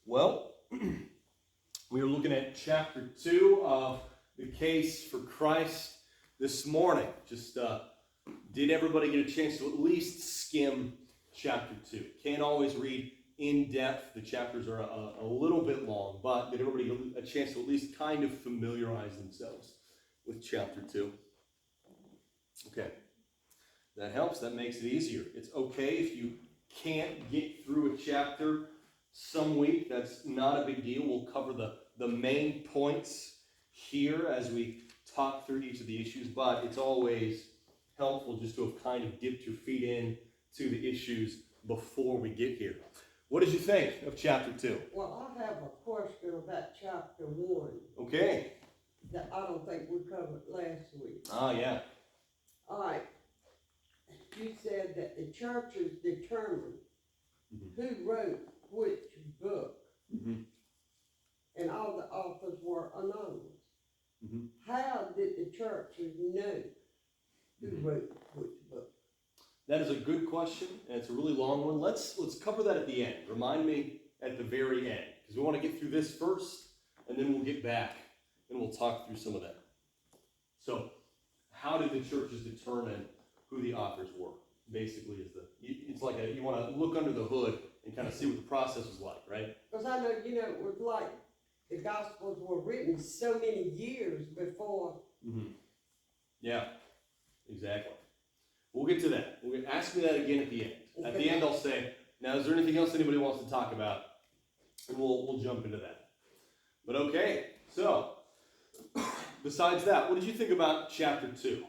Well, we are looking at chapter 2 of the case for Christ this morning. Did everybody get a chance to at least skim chapter 2? Can't always read in depth. The chapters are a little bit long, but did everybody get a chance to at least kind of familiarize themselves with chapter 2? Okay. That helps. That makes it easier. It's okay if you can't get through a chapter some week. That's not a big deal. We'll cover the main points here as we talk through each of the issues, but it's always helpful just to have kind of dipped your feet in to the issues before we get here. What did you think of chapter 2? Well, I have a question about chapter 1. Okay. That I don't think we covered last week. Ah, yeah. All right. You said that the churches determined who wrote which book, and all the authors were anonymous. How did the churches know who wrote which book? That is a good question, and it's a really long one. Let's cover that at the end. Remind me at the very end, because we want to get through this first, and then we'll get back and we'll talk through some of that. So, how did the churches determine who the authors were? Basically, it's like you want to look under the hood and kind of see what the process was like, right? Because I know, it was like the Gospels were written so many years before. Yeah, exactly. We'll get to that. Ask me that again at the end. At the end, I'll say, now, is there anything else anybody wants to talk about? And we'll jump into that. But okay, so besides that, what did you think about chapter 2?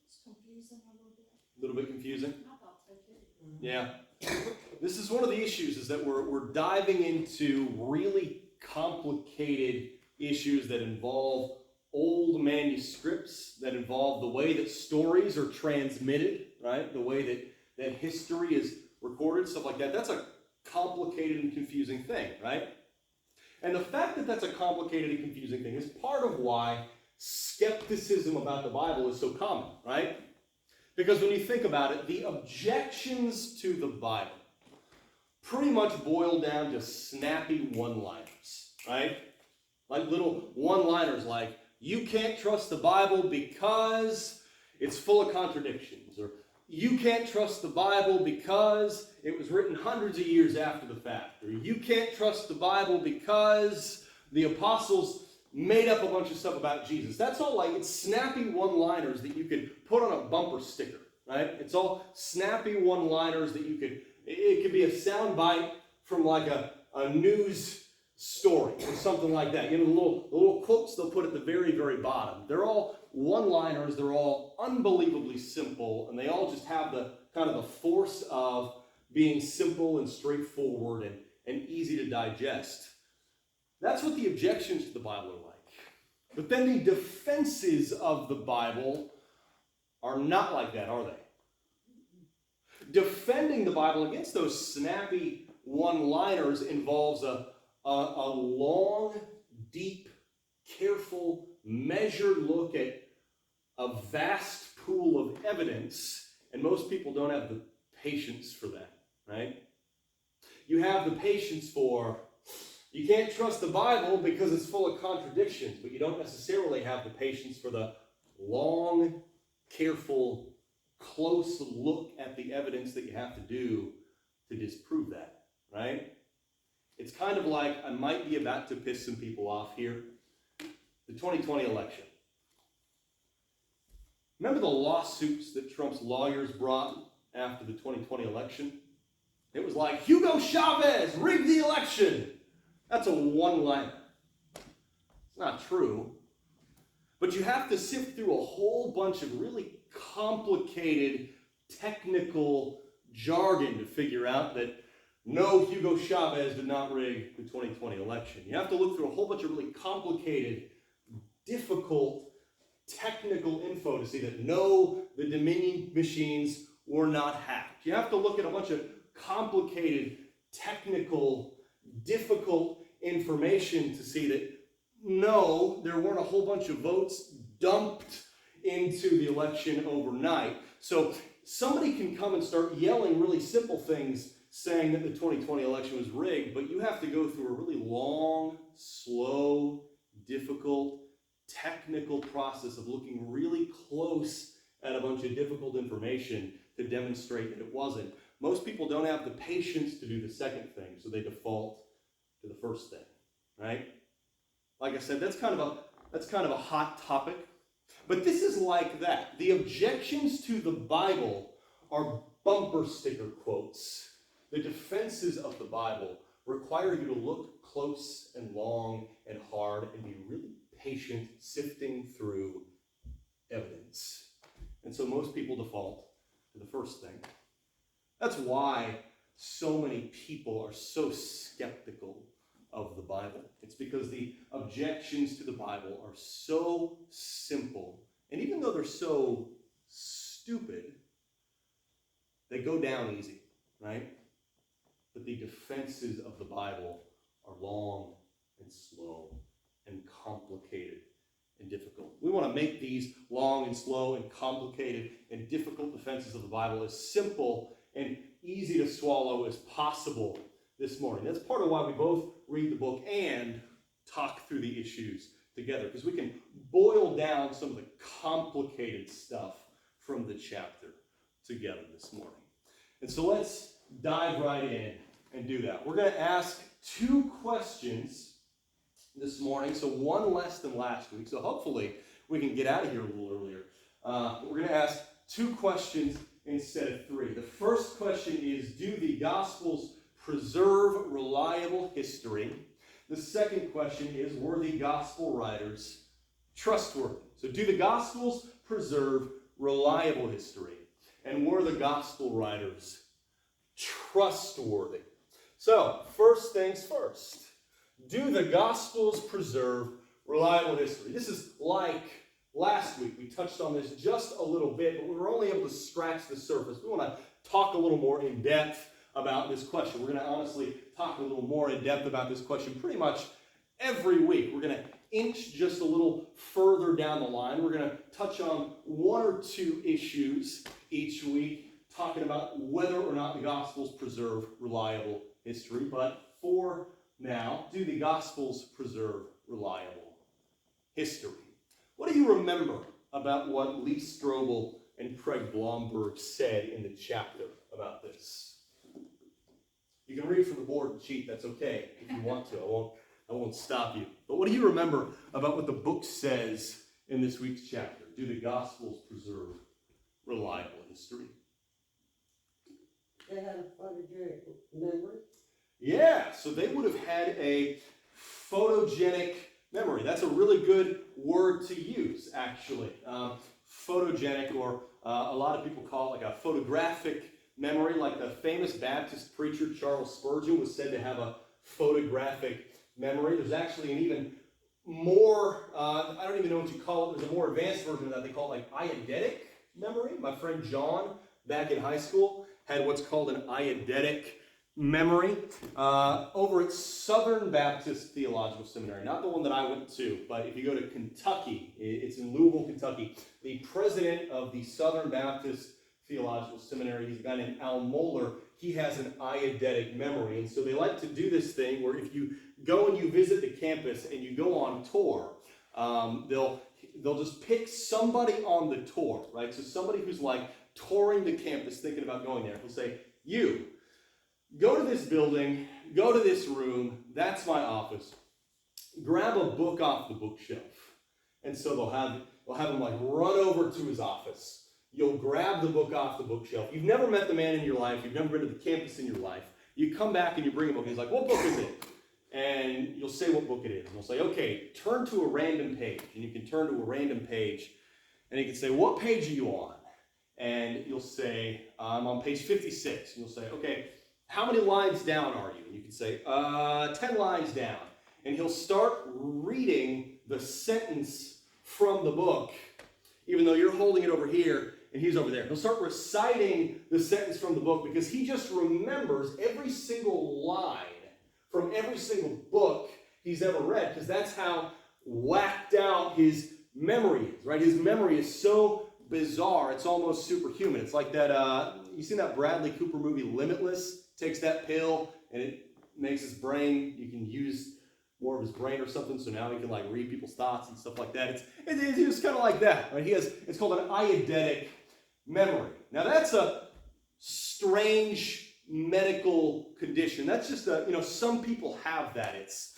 It's confusing a little bit. A little bit confusing? I thought so too. Yeah. This is one of the issues, is that we're diving into really complicated issues that involve old manuscripts, that involve the way that stories are transmitted, right? The way that history is recorded, stuff like that. That's a complicated and confusing thing, right? And the fact that that's a complicated and confusing thing is part of why skepticism about the Bible is so common, right? Because when you think about it, the objections to the Bible pretty much boil down to snappy one-liners, right? Like little one-liners like, you can't trust the Bible because it's full of contradictions, or you can't trust the Bible because it was written hundreds of years after the fact, or you can't trust the Bible because the apostles made up a bunch of stuff about Jesus. That's all it's snappy one-liners that you could put on a bumper sticker, right? It's all snappy one-liners that it could be a sound bite from like a news story or something like that. The little quotes they'll put at the very, very bottom. They're all one-liners. They're all unbelievably simple, and they all just have the kind of the force of being simple and straightforward and easy to digest. That's what the objections to the Bible are like. But then the defenses of the Bible are not like that, are they? Defending the Bible against those snappy one-liners involves a long, deep, careful, measured look at a vast pool of evidence, and most people don't have the patience for that, right? You have the patience for, you can't trust the Bible because it's full of contradictions, but you don't necessarily have the patience for the long, careful, close look at the evidence that you have to do to disprove that, right? It's kind of like, I might be about to piss some people off here. The 2020 election. Remember the lawsuits that Trump's lawyers brought after the 2020 election? It was like, Hugo Chavez rigged the election. That's a one-liner. It's not true. But you have to sift through a whole bunch of really complicated technical jargon to figure out that no, Hugo Chavez did not rig the 2020 election. You have to look through a whole bunch of really complicated, difficult, technical info to see that no, the Dominion machines were not hacked. You have to look at a bunch of complicated, technical, difficult information to see that no, there weren't a whole bunch of votes dumped into the election overnight. So somebody can come and start yelling really simple things saying that the 2020 election was rigged, but you have to go through a really long, slow, difficult, technical process of looking really close at a bunch of difficult information to demonstrate that it wasn't. Most people don't have the patience to do the second thing, so they default to the first thing, right? Like I said, that's kind of a hot topic, but this is like that. The objections to the Bible are bumper sticker quotes. The defenses of the Bible require you to look close and long and hard and be really patient sifting through evidence. And so most people default to the first thing. That's why so many people are so skeptical of the Bible. It's because the objections to the Bible are so simple. And even though they're so stupid, they go down easy, right? But the defenses of the Bible are long and slow and complicated and difficult. We want to make these long and slow and complicated and difficult defenses of the Bible as simple and easy to swallow as possible this morning. That's part of why we both read the book and talk through the issues together, because we can boil down some of the complicated stuff from the chapter together this morning. And so let's dive right in and do that. We're going to ask 2 questions this morning, so one less than last week. So hopefully we can get out of here a little earlier. We're going to ask 2 questions instead of 3. The first question is, do the Gospels preserve reliable history? The second question is, were the Gospel writers trustworthy? So do the Gospels preserve reliable history? And were the Gospel writers trustworthy? So, first things first. Do the Gospels preserve reliable history? This is like last week. We touched on this just a little bit, but we were only able to scratch the surface. We want to talk a little more in depth about this question. We're going to honestly talk a little more in depth about this question pretty much every week. We're going to inch just a little further down the line. We're going to touch on 1 or 2 issues each week, talking about whether or not the Gospels preserve reliable history. But for now, do the Gospels preserve reliable history? What do you remember about what Lee Strobel and Craig Blomberg said in the chapter about this? You can read from the board and cheat, that's okay if you want to. I won't stop you. But what do you remember about what the book says in this week's chapter? Do the Gospels preserve reliable history? They had a photogenic memory. Yeah, so they would have had a photogenic memory. That's a really good word to use, actually. Photogenic, or a lot of people call it like a photographic memory, like the famous Baptist preacher Charles Spurgeon was said to have a photographic memory. There's actually an even more, I don't even know what you call it, there's a more advanced version of that. They call it like eidetic memory. My friend John, back in high school, had what's called an eidetic memory over at Southern Baptist Theological Seminary. Not the one that I went to, but if you go to Kentucky, it's in Louisville, Kentucky, the president of the Southern Baptist Theological Seminary, he's a guy named Al Mohler. He has an eidetic memory, and so they like to do this thing where if you go and you visit the campus and you go on tour, they'll just pick somebody on the tour, right? So somebody who's like touring the campus, thinking about going there. He'll say, you, go to this building, go to this room, that's my office, grab a book off the bookshelf. And so they'll have him like run over to his office. You'll grab the book off the bookshelf. You've never met the man in your life. You've never been to the campus in your life. You come back and you bring a book. He's like, what book is it? And you'll say what book it is. And he'll say, okay, turn to a random page. And you can turn to a random page. And he can say, what page are you on? And you'll say, I'm on page 56. And you'll say, okay, how many lines down are you? And you can say, 10 lines down. And he'll start reading the sentence from the book, even though you're holding it over here and he's over there. He'll start reciting the sentence from the book because he just remembers every single line from every single book he's ever read, because that's how whacked out his memory is, right? His memory is so bizarre, it's almost superhuman. It's like that, you seen that Bradley Cooper movie Limitless? takes that pill and it makes his brain, you can use more of his brain or something, so now he can like read people's thoughts and stuff like that. It's just kind of like that, right? It's called an eidetic memory. Now that's a strange medical condition. That's just some people have that. It's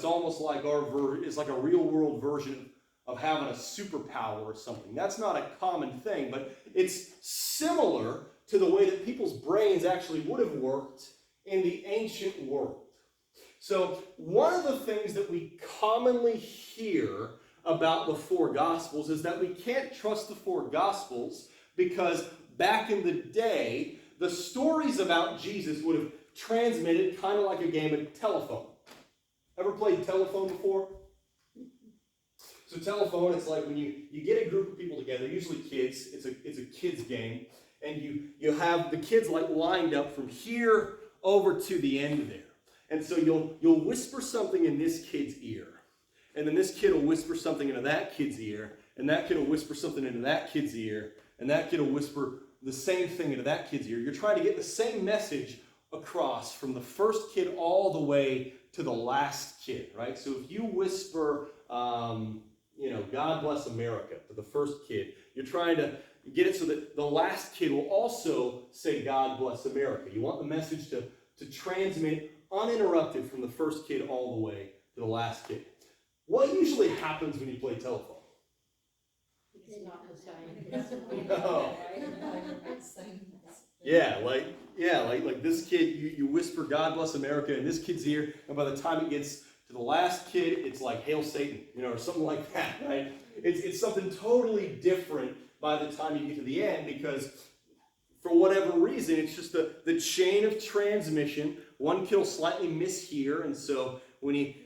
almost like it's like a real world version of having a superpower or something. That's not a common thing, but it's similar to the way that people's brains actually would have worked in the ancient world. So one of the things that we commonly hear about the four Gospels is that we can't trust the four Gospels because back in the day, the stories about Jesus would have transmitted kind of like a game of telephone. Ever played telephone before? So telephone, it's like when you get a group of people together, usually kids, it's a kids game, and you have the kids like lined up from here over to the end there. And so you'll whisper something in this kid's ear, and then this kid will whisper something into that kid's ear, and that kid will whisper something into that kid's ear, and that kid will whisper the same thing into that kid's ear. You're trying to get the same message across from the first kid all the way to the last kid, right? So if you whisper, God bless America to the first kid, you're trying to get it so that the last kid will also say God bless America. You want the message to transmit uninterrupted from the first kid all the way to the last kid. What usually happens when you play telephone? It's not the same. No. Like this kid, you whisper God bless America in this kid's ear, and by the time it gets to the last kid, it's like Hail Satan, or something like that, right? It's something totally different by the time you get to the end, because for whatever reason, it's just the chain of transmission. One kid will slightly mishear, and so when he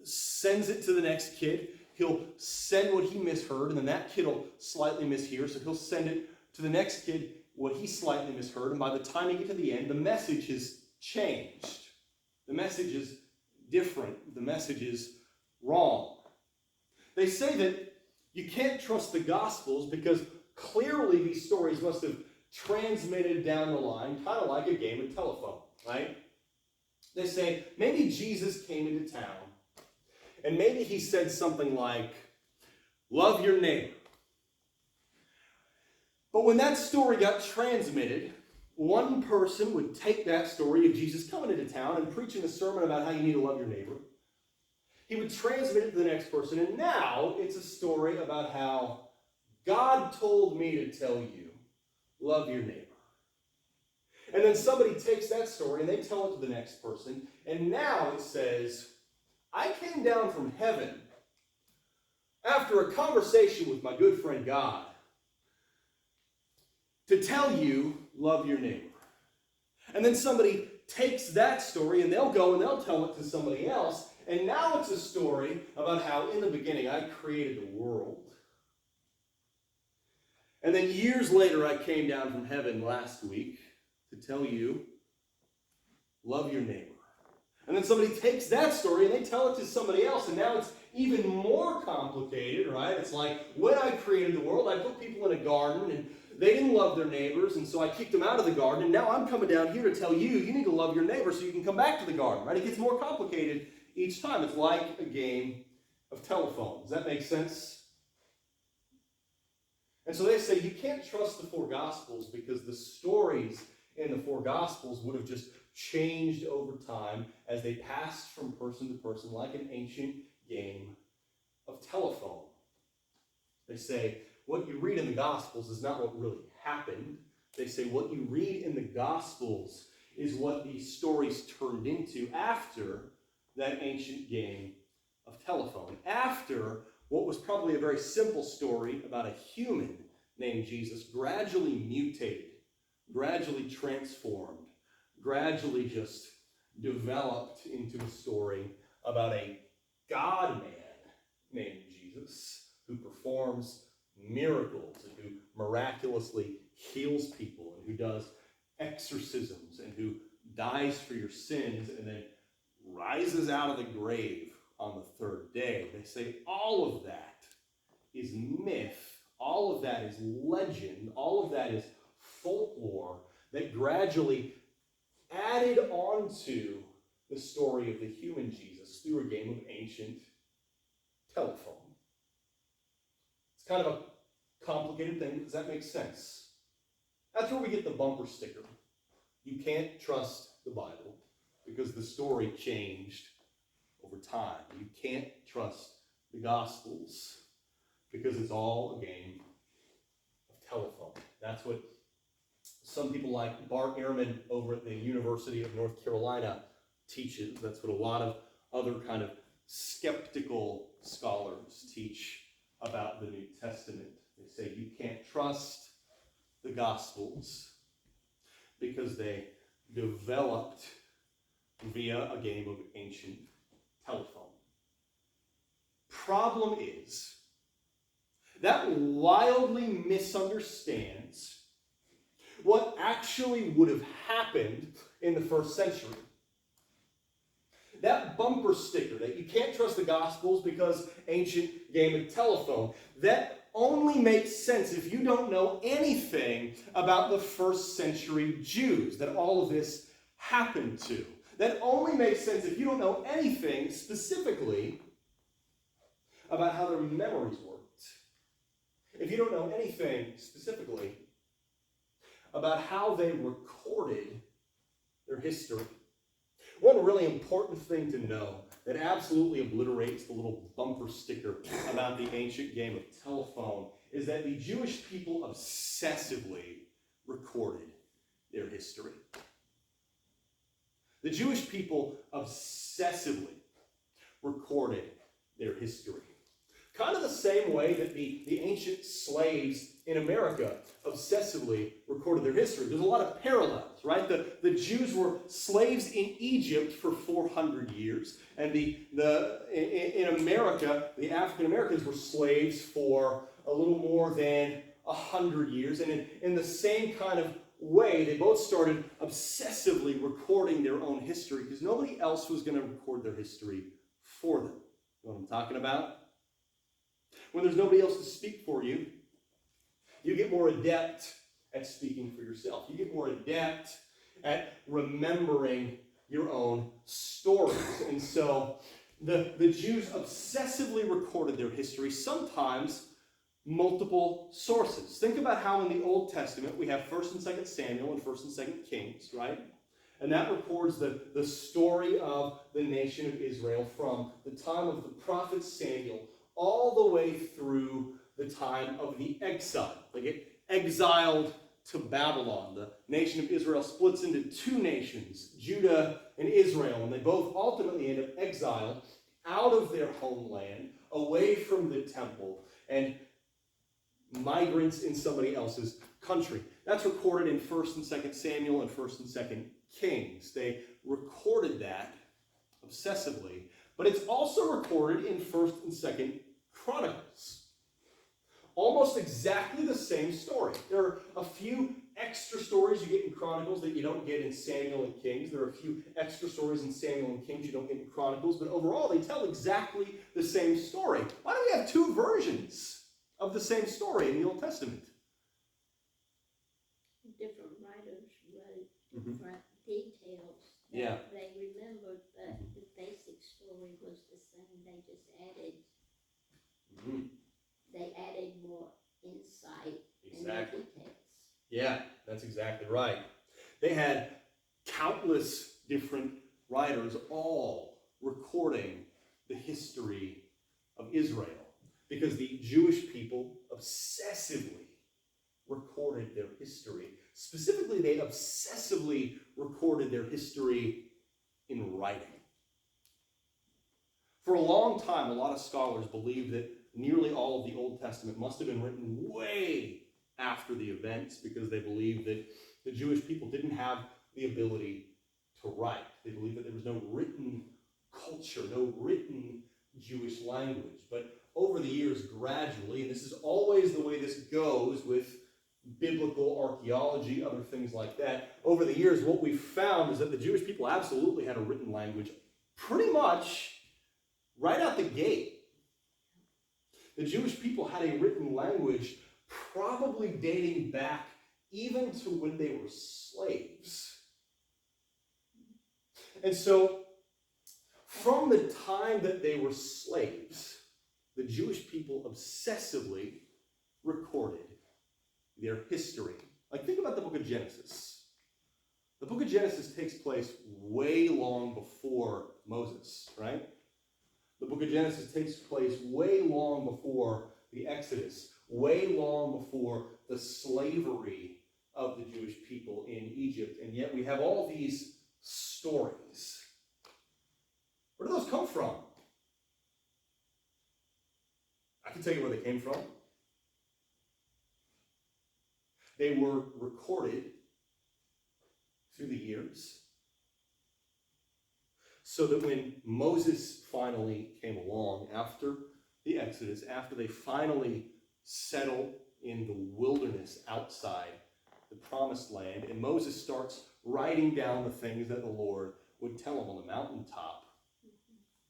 sends it to the next kid, he'll send what he misheard, and then that kid will slightly mishear, so he'll send it to the next kid what he slightly misheard, and by the time you get to the end, the message has changed. The message is different. The message is wrong. They say that you can't trust the Gospels because clearly these stories must have transmitted down the line, kind of like a game of telephone, right? They say maybe Jesus came into town and maybe he said something like, love your neighbor. But when that story got transmitted, one person would take that story of Jesus coming into town and preaching a sermon about how you need to love your neighbor. He would transmit it to the next person, and now it's a story about how God told me to tell you, love your neighbor. And then somebody takes that story and they tell it to the next person, and now it says, I came down from heaven after a conversation with my good friend God to tell you, love your neighbor. And then somebody takes that story and they'll go and they'll tell it to somebody else, and now it's a story about how in the beginning I created the world. And then years later I came down from heaven last week to tell you, love your neighbor. And then somebody takes that story and they tell it to somebody else, and now it's even more complicated, right? It's like, when I created the world, I put people in a garden, and they didn't love their neighbors, and so I kicked them out of the garden, and now I'm coming down here to tell you, you need to love your neighbor so you can come back to the garden, right? It gets more complicated each time. It's like a game of telephone. Does that make sense? And so they say you can't trust the four Gospels because the stories in the four Gospels would have just changed over time as they passed from person to person like an ancient game of telephone. They say what you read in the Gospels is not what really happened. They say what you read in the Gospels is what these stories turned into after that ancient game of telephone. After what was probably a very simple story about a human named Jesus gradually mutated, gradually transformed, gradually just developed into a story about a God-man named Jesus who performs miracles and who miraculously heals people and who does exorcisms and who dies for your sins and then rises out of the grave on the third day. They say all of that is myth, all of that is legend, all of that is folklore that gradually added onto the story of the human Jesus through a game of ancient telephone. It's kind of a complicated thing. Does that make sense? That's where we get the bumper sticker. You can't trust the Bible because the story changed over time. You can't trust the Gospels because it's all a game of telephone. That's what some people like Bart Ehrman over at the University of North Carolina teaches. That's what a lot of other kind of skeptical scholars teach about the New Testament. They say you can't trust the Gospels because they developed via a game of ancient telephone. Problem is, that wildly misunderstands what actually would have happened in the first century. That bumper sticker that you can't trust the Gospels because ancient game of telephone, that only makes sense if you don't know anything about the first century Jews that all of this happened to. That only makes sense if you don't know anything specifically about how their memories worked. If you don't know anything specifically about how they recorded their history. One really important thing to know that absolutely obliterates the little bumper sticker about the ancient game of telephone is that the Jewish people obsessively recorded their history. The Jewish people obsessively recorded their history. Kind of the same way that the ancient slaves in America obsessively recorded their history. There's a lot of parallels, right? The Jews were slaves in Egypt for 400 years, and in America, the African Americans were slaves for a little more than 100 years. And in the same kind of way, they both started obsessively recording their own history because nobody else was going to record their history for them. You know what I'm talking about? When there's nobody else to speak for you, you get more adept at speaking for yourself. You get more adept at remembering your own stories. And so the Jews obsessively recorded their history, sometimes multiple sources. Think about how in the Old Testament we have 1st and 2nd Samuel and 1st and 2nd Kings, right? And that records the story of the nation of Israel from the time of the prophet Samuel all the way through the time of the exile. They get exiled to Babylon. The nation of Israel splits into two nations, Judah and Israel, and they both ultimately end up exiled out of their homeland, away from the temple, and migrants in somebody else's country. That's recorded in 1st and 2nd Samuel and 1st and 2nd Kings. They recorded that obsessively, but it's also recorded in 1st and 2nd Chronicles. Almost exactly the same story. There are a few extra stories you get in Chronicles that you don't get in Samuel and Kings. There are a few extra stories in Samuel and Kings you don't get in Chronicles, but overall they tell exactly the same story. Why do we have two versions of the same story in the Old Testament? Different writers wrote different details. Yeah. They remembered, but the basic story was the same. They just added. They added more insight and more details. Yeah, that's exactly right. They had countless different writers all recording the history of Israel because the Jewish people obsessively recorded their history. Specifically, they obsessively recorded their history in writing. For a long time, a lot of scholars believe that nearly all of the Old Testament must have been written way after the events because they believed that the Jewish people didn't have the ability to write. They believed that there was no written culture, no written Jewish language. But over the years, gradually, and this is always the way this goes with biblical archaeology, other things like that, over the years, what we've found is that the Jewish people absolutely had a written language pretty much right out the gate. The Jewish people had a written language probably dating back even to when they were slaves. And so, from the time that they were slaves, the Jewish people obsessively recorded their history. Like, think about the book of Genesis. The book of Genesis takes place way long before Moses, right? The book of Genesis takes place way long before the Exodus, way long before the slavery of the Jewish people in Egypt. And yet we have all these stories. Where do those come from? I can tell you where they came from. They were recorded through the years so that when Moses finally came along after the Exodus, after they finally settled in the wilderness outside the promised land, and Moses starts writing down the things that the Lord would tell him on the mountaintop,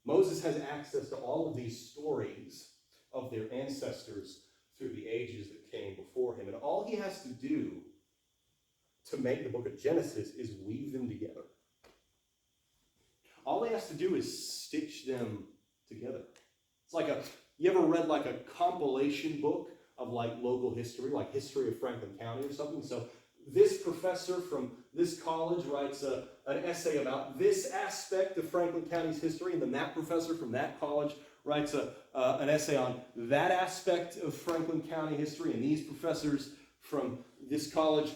Moses has access to all of these stories of their ancestors through the ages that came before him. And all he has to do to make the book of Genesis is weave them together. All he has to do is stitch them together. It's like you ever read like a compilation book of like local history, like History of Franklin County or something? So this professor from this college writes an essay about this aspect of Franklin County's history, and then that professor from that college writes an essay on that aspect of Franklin County history, and these professors from this college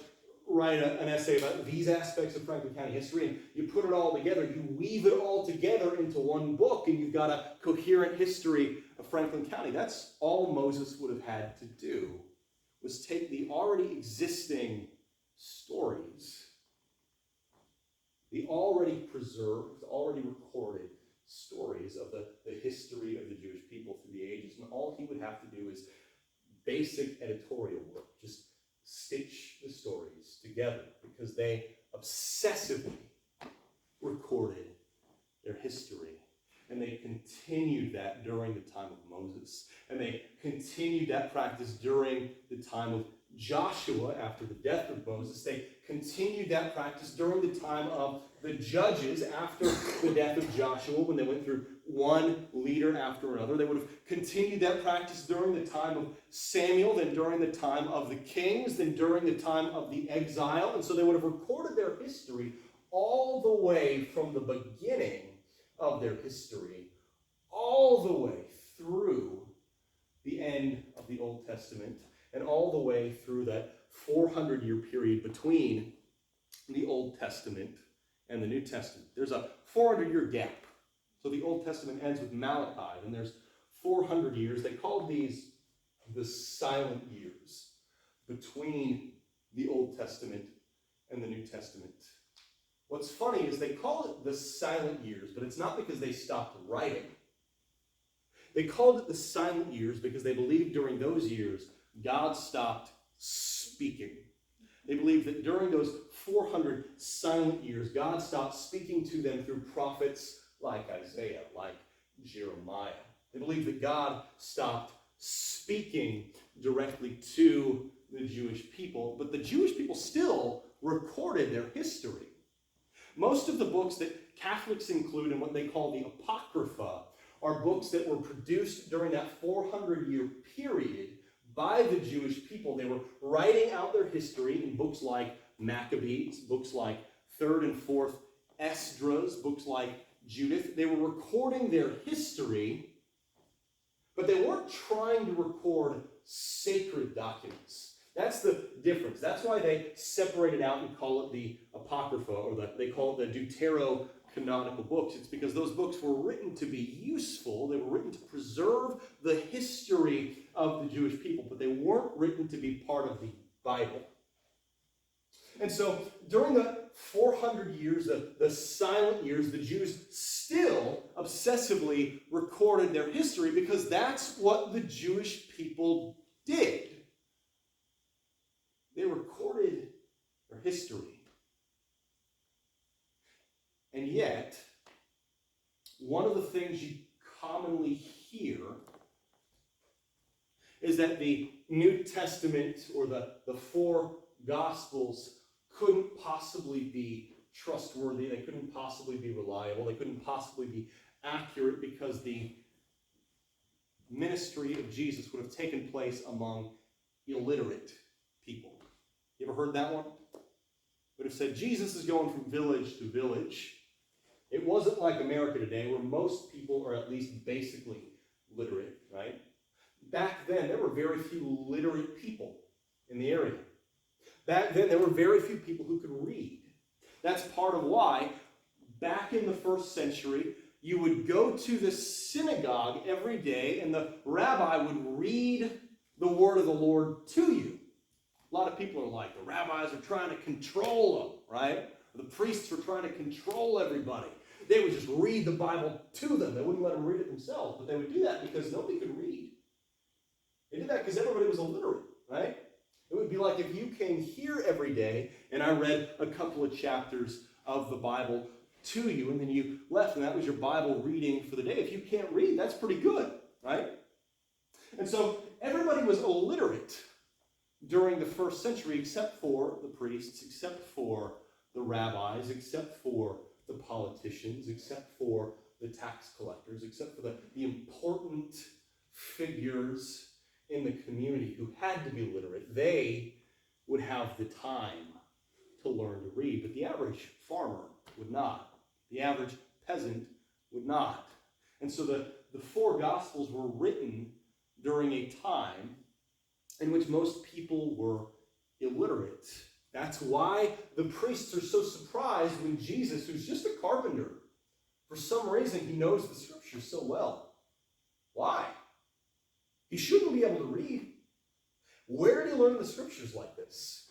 write an essay about these aspects of Franklin County history, and you put it all together, you weave it all together into one book, and you've got a coherent history of Franklin County. That's all Moses would have had to do, was take the already existing stories, the already preserved, already recorded stories of the history of the Jewish people through the ages, and all he would have to do is basic editorial work, just stitch the stories together, because they obsessively recorded their history. And they continued that during the time of Moses. And they continued that practice during the time of Joshua after the death of Moses. They continued that practice during the time of the judges after the death of Joshua, when they went through one leader after another. They would have continued that practice during the time of Samuel, then during the time of the kings, then during the time of the exile. And so they would have recorded their history all the way from the beginning of their history, all the way through the end of the Old Testament, and all the way through that 400-year period between the Old Testament and the New Testament. There's a 400-year gap. So the Old Testament ends with Malachi, and there's 400 years. They called these the silent years between the Old Testament and the New Testament. What's funny is they call it the silent years, but it's not because they stopped writing. They called it the silent years because they believed during those years God stopped speaking. They believed that during those 400 silent years, God stopped speaking to them through prophets like Isaiah, like Jeremiah. They believed that God stopped speaking directly to the Jewish people, but the Jewish people still recorded their history. Most of the books that Catholics include in what they call the Apocrypha are books that were produced during that 400-year period by the Jewish people. They were writing out their history in books like Maccabees, books like 3rd and 4th Esdras, books like Judith. They were recording their history, but they weren't trying to record sacred documents. That's the difference. That's why they separate it out and call it the Apocrypha, or they call it the Deuterocanonical books. It's because those books were written to be useful. They were written to preserve the history of the Jewish people, but they weren't written to be part of the Bible. And so during the 400 years, the silent years, the Jews still obsessively recorded their history because that's what the Jewish people did. They recorded their history. And yet, one of the things you commonly hear is that the New Testament or the four Gospels couldn't possibly be trustworthy. They couldn't possibly be reliable. They couldn't possibly be accurate because the ministry of Jesus would have taken place among illiterate people. You ever heard that one? Would have said Jesus is going from village to village. It wasn't like America today where most people are at least basically literate, right? Back then, there were very few literate people in the area. Back then, there were very few people who could read. That's part of why, back in the first century, you would go to the synagogue every day and the rabbi would read the word of the Lord to you. A lot of people are like, the rabbis are trying to control them, right? The priests were trying to control everybody. They would just read the Bible to them. They wouldn't let them read it themselves, but they would do that because nobody could read. They did that because everybody was illiterate, right? It would be like if you came here every day and I read a couple of chapters of the Bible to you and then you left and that was your Bible reading for the day. If you can't read, that's pretty good, right? And so everybody was illiterate during the first century except for the priests, except for the rabbis, except for the politicians, except for the tax collectors, except for the important figures in the community who had to be literate. They would have the time to learn to read, but the average farmer would not. The average peasant would not. And so the four Gospels were written during a time in which most people were illiterate. That's why the priests are so surprised when Jesus, who's just a carpenter, for some reason he knows the scriptures so well. Why? He shouldn't be able to read. Where did he learn the scriptures like this?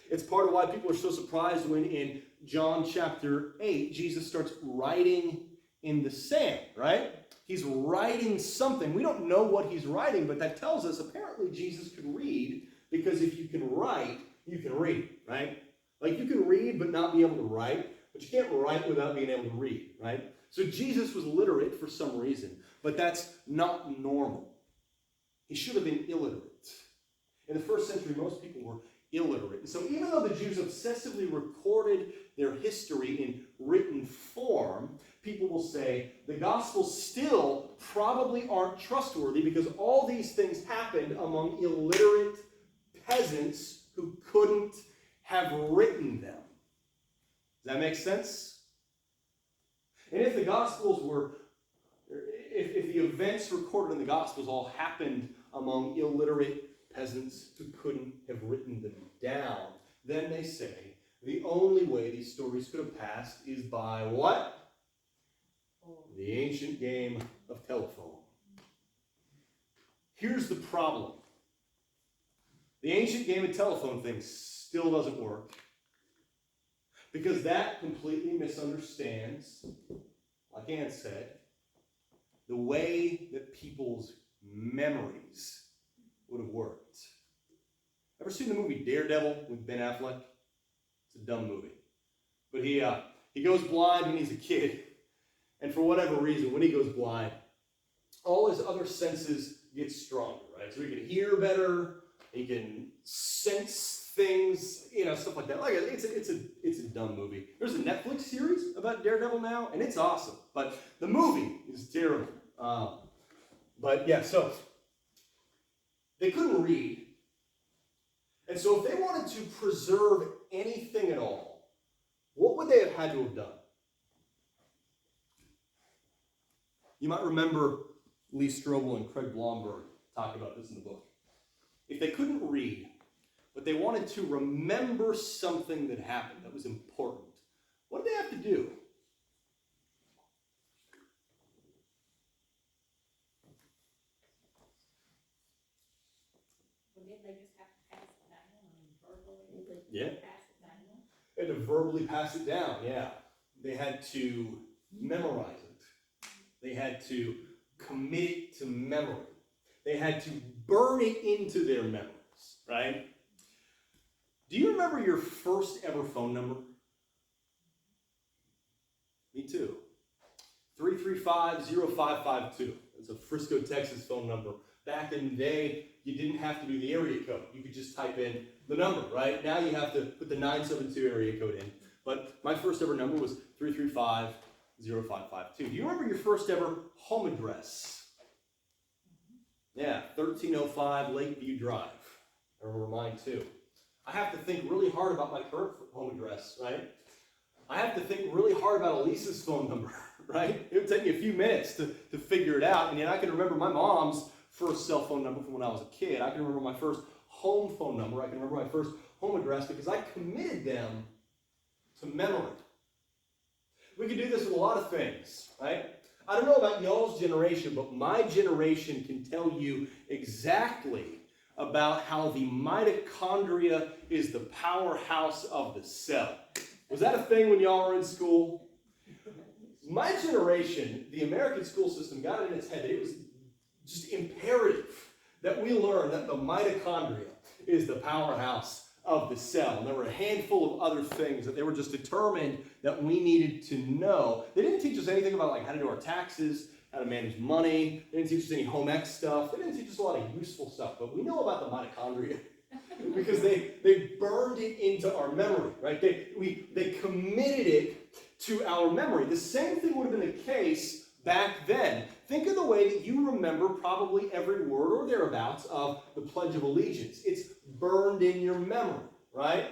It's part of why people are so surprised when in John chapter 8, Jesus starts writing in the sand, right? He's writing something. We don't know what he's writing, but that tells us apparently Jesus could read, because if you can write, you can read, right? Like you can read but not be able to write, but you can't write without being able to read, right? So Jesus was literate for some reason, but that's not normal. He should have been illiterate. In the first century, most people were illiterate. And so even though the Jews obsessively recorded their history in written form, people will say the Gospels still probably aren't trustworthy because all these things happened among illiterate peasants who couldn't have written them. Does that make sense? And if the Gospels were, if the events recorded in the Gospels all happened among illiterate peasants who couldn't have written them down, then they say the only way these stories could have passed is by what? The ancient game of telephone. Here's the problem. The ancient game of telephone thing still doesn't work because that completely misunderstands, like Ann said, the way that people's memories would have worked. Ever seen the movie Daredevil with Ben Affleck? It's a dumb movie. But he goes blind when he's a kid. And for whatever reason, when he goes blind, all his other senses get stronger, right? So he can hear better, he can sense things, stuff like that. Like it's a dumb movie. There's a Netflix series about Daredevil now, and it's awesome. But the movie is terrible. But yeah, so they couldn't read. And so if they wanted to preserve anything at all, what would they have had to have done? You might remember Lee Strobel and Craig Blomberg talk about this in the book. If they couldn't read, but they wanted to remember something that happened that was important, what did they have to do? Did they just have to pass it down verbally? Yeah. Pass it down? They had to verbally pass it down, yeah. They had to memorize it. They had to commit it to memory. They had to burn it into their memories, right? Do you remember your first ever phone number? Me too. 335-0552. It's a Frisco, Texas phone number. Back in the day, you didn't have to do the area code. You could just type in the number, right? Now you have to put the 972 area code in. But my first ever number was 335-0552. Do you remember your first ever home address? Yeah, 1305 Lakeview Drive. I remember mine too. I have to think really hard about my current home address, right? I have to think really hard about Elisa's phone number, right? It would take me a few minutes to figure it out, and yet I can remember my mom's first cell phone number from when I was a kid. I can remember my first home phone number. I can remember my first home address because I committed them to memory. We can do this with a lot of things, right? I don't know about y'all's generation, but my generation can tell you exactly about how the mitochondria is the powerhouse of the cell. Was that a thing when y'all were in school? My generation, the American school system got it in its head that it was just imperative that we learn that the mitochondria is the powerhouse of the cell. And there were a handful of other things that they were just determined that we needed to know. They didn't teach us anything about like how to do our taxes, how to manage money. They didn't teach us any home ec stuff. They didn't teach us a lot of useful stuff, but we know about the mitochondria because they burned it into our memory, right? They committed it to our memory. The same thing would have been the case back then. Think of the way that you remember probably every word or thereabouts of the Pledge of Allegiance. It's burned in your memory, right?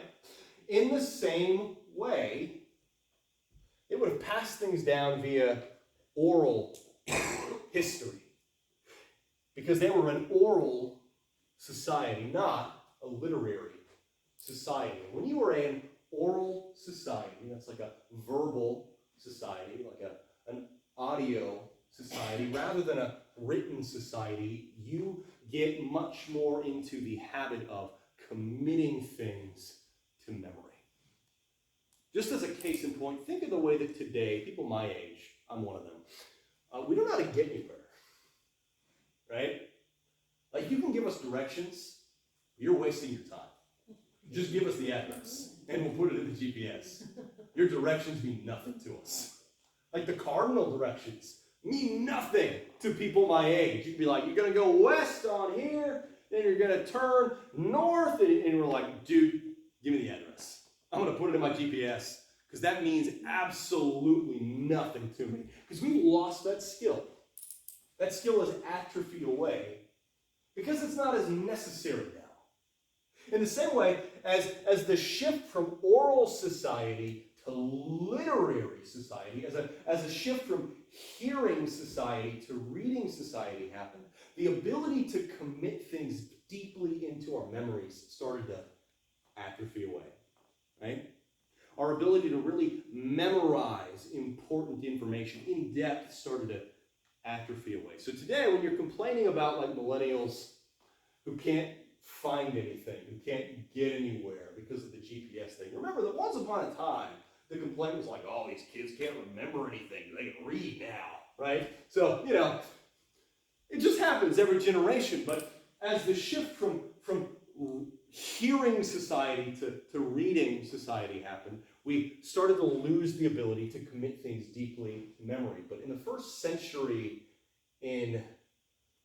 In the same way, it would have passed things down via oral history because they were an oral society, not a literary society. When you were an oral society, that's like a verbal society, like an audio society, rather than a written society, you get much more into the habit of committing things to memory. Just as a case in point, think of the way that today, people my age, I'm one of them, we don't know how to get anywhere, right? Like you can give us directions, you're wasting your time. Just give us the address, and we'll put it in the GPS. Your directions mean nothing to us. Like the cardinal directions mean nothing to people my age. You'd be like, you're going to go west on here, then you're going to turn north, and we're like, dude, give me the address. I'm going to put it in my GPS, because that means absolutely nothing to me. Because we've lost that skill. That skill is atrophied away, because it's not as necessary now. In the same way as the shift from oral society to literary society, as a shift from hearing society to reading society happened, the ability to commit things deeply into our memories started to atrophy away, right? Our ability to really memorize important information in depth started to atrophy away. So today, when you're complaining about like millennials who can't find anything, who can't get anywhere because of the GPS thing, remember that once upon a time, the complaint was like, oh, these kids can't remember anything. They can read now, right? So, it just happens every generation. But as the shift from hearing society to reading society happened, we started to lose the ability to commit things deeply to memory. But in the first century in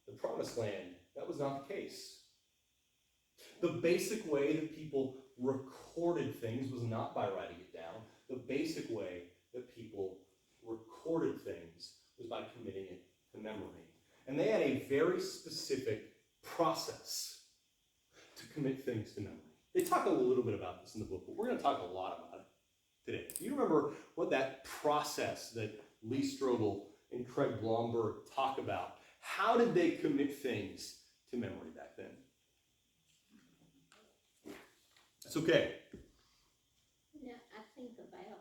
the Promised Land, that was not the case. The basic way that people recorded things was not by writing it down. The basic way that people recorded things was by committing it to memory. And they had a very specific process to commit things to memory. They talk a little bit about this in the book, but we're going to talk a lot about it today. Do you remember what that process that Lee Strobel and Craig Blomberg talk about? How did they commit things to memory back then? That's okay. Now, I think about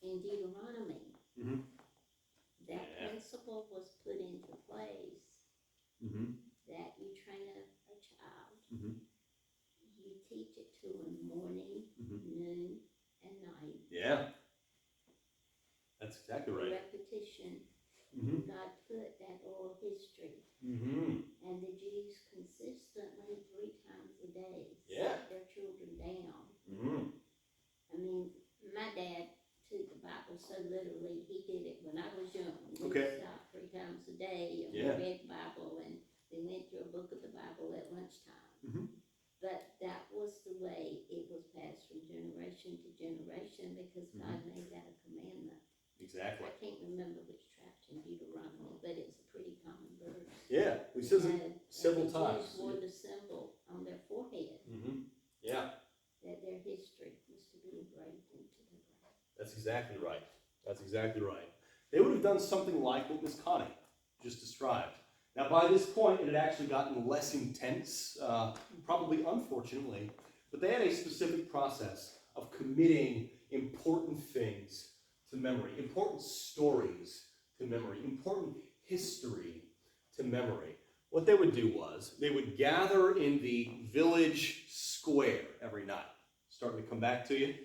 in Deuteronomy, that principle was put into place that you train a child, you teach it to him morning, noon, and night. Yeah, that's exactly right. Repetition. God put that oral history. And the Jews consistently 3 times a day set their children down. I mean, my dad took the Bible so literally, he did it when I was young. We stopped 3 times a day, and we read the Bible, and we went through a book of the Bible at lunchtime. But that was the way it was passed from generation to generation because God made that a commandment. Exactly. I can't remember which chapter in Deuteronomy, but it's a pretty common verse. Yeah, he says it several times. The Jews wore the symbol on their forehead. Yeah. That their history was to be engraved into their brain. That's exactly right. That's exactly right. They would have done something like what Miss Connie just described. Now, by this point, it had actually gotten less intense, probably unfortunately, but they had a specific process of committing important things to memory, important stories to memory, important history to memory. What they would do was they would gather in the village square every night. Starting to come back to you.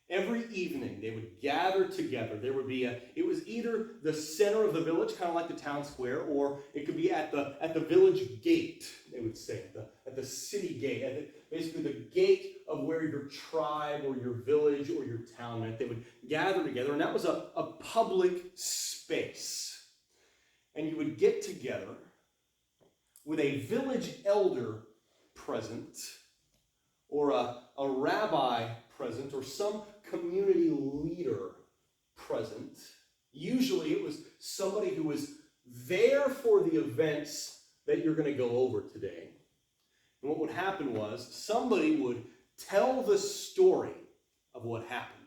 Every evening they would gather together. There would be it was either the center of the village, kind of like the town square, or it could be at the village gate, they would say, at the city gate, basically the gate of where your tribe or your village or your town met. They would gather together, and that was a public space. And you would get together with a village elder present, or a rabbi present, or some community leader present. Usually it was somebody who was there for the events that you're going to go over today. And what would happen was somebody would tell the story of what happened.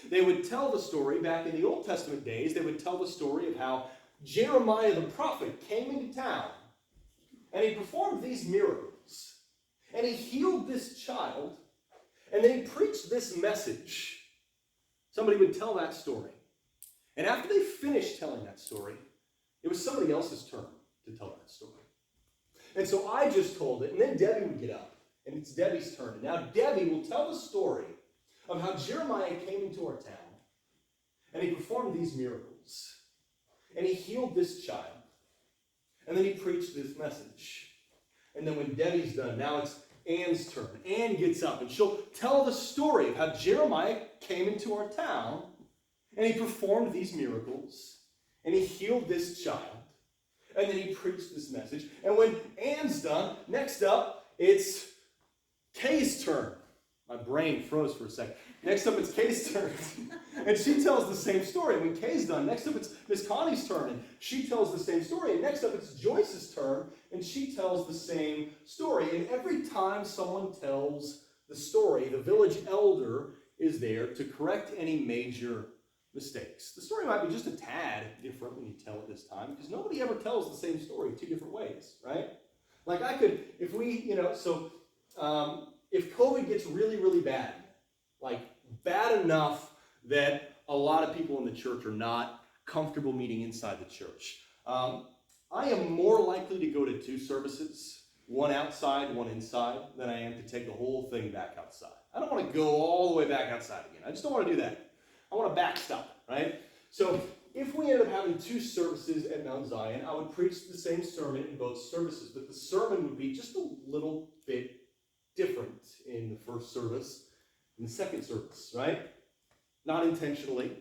They would tell the story back in the Old Testament days. They would tell the story of how Jeremiah the prophet came into town and he performed these miracles. And he healed this child. And then he preached this message. Somebody would tell that story. And after they finished telling that story, it was somebody else's turn to tell that story. And so I just told it, and then Debbie would get up, and it's Debbie's turn. And now Debbie will tell the story of how Jeremiah came into our town, and he performed these miracles, and he healed this child, and then he preached this message. And then when Debbie's done, now it's Anne's turn. Anne gets up, and she'll tell the story of how Jeremiah came into our town, and he performed these miracles, and he healed this child, and then he preached this message. And when Anne's done, next up, it's Kay's turn. My brain froze for a second. Next up, it's Kay's turn. And she tells the same story. When Kay's done, next up, it's Miss Connie's turn, and she tells the same story. And next up, it's Joyce's turn, and she tells the same story. And every time someone tells the story, the village elder is there to correct any major mistakes. The story might be just a tad different when you tell it this time, because nobody ever tells the same story two different ways, right? Like I could, if we, if COVID gets really, really bad, like bad enough that a lot of people in the church are not comfortable meeting inside the church, I am more likely to go to two services, one outside, one inside, than I am to take the whole thing back outside. I don't want to go all the way back outside again. I just don't want to do that. I want to backstop, right? So if we end up having two services at Mount Zion, I would preach the same sermon in both services, but the sermon would be just a little bit different in the first service and the second service, right? Not intentionally,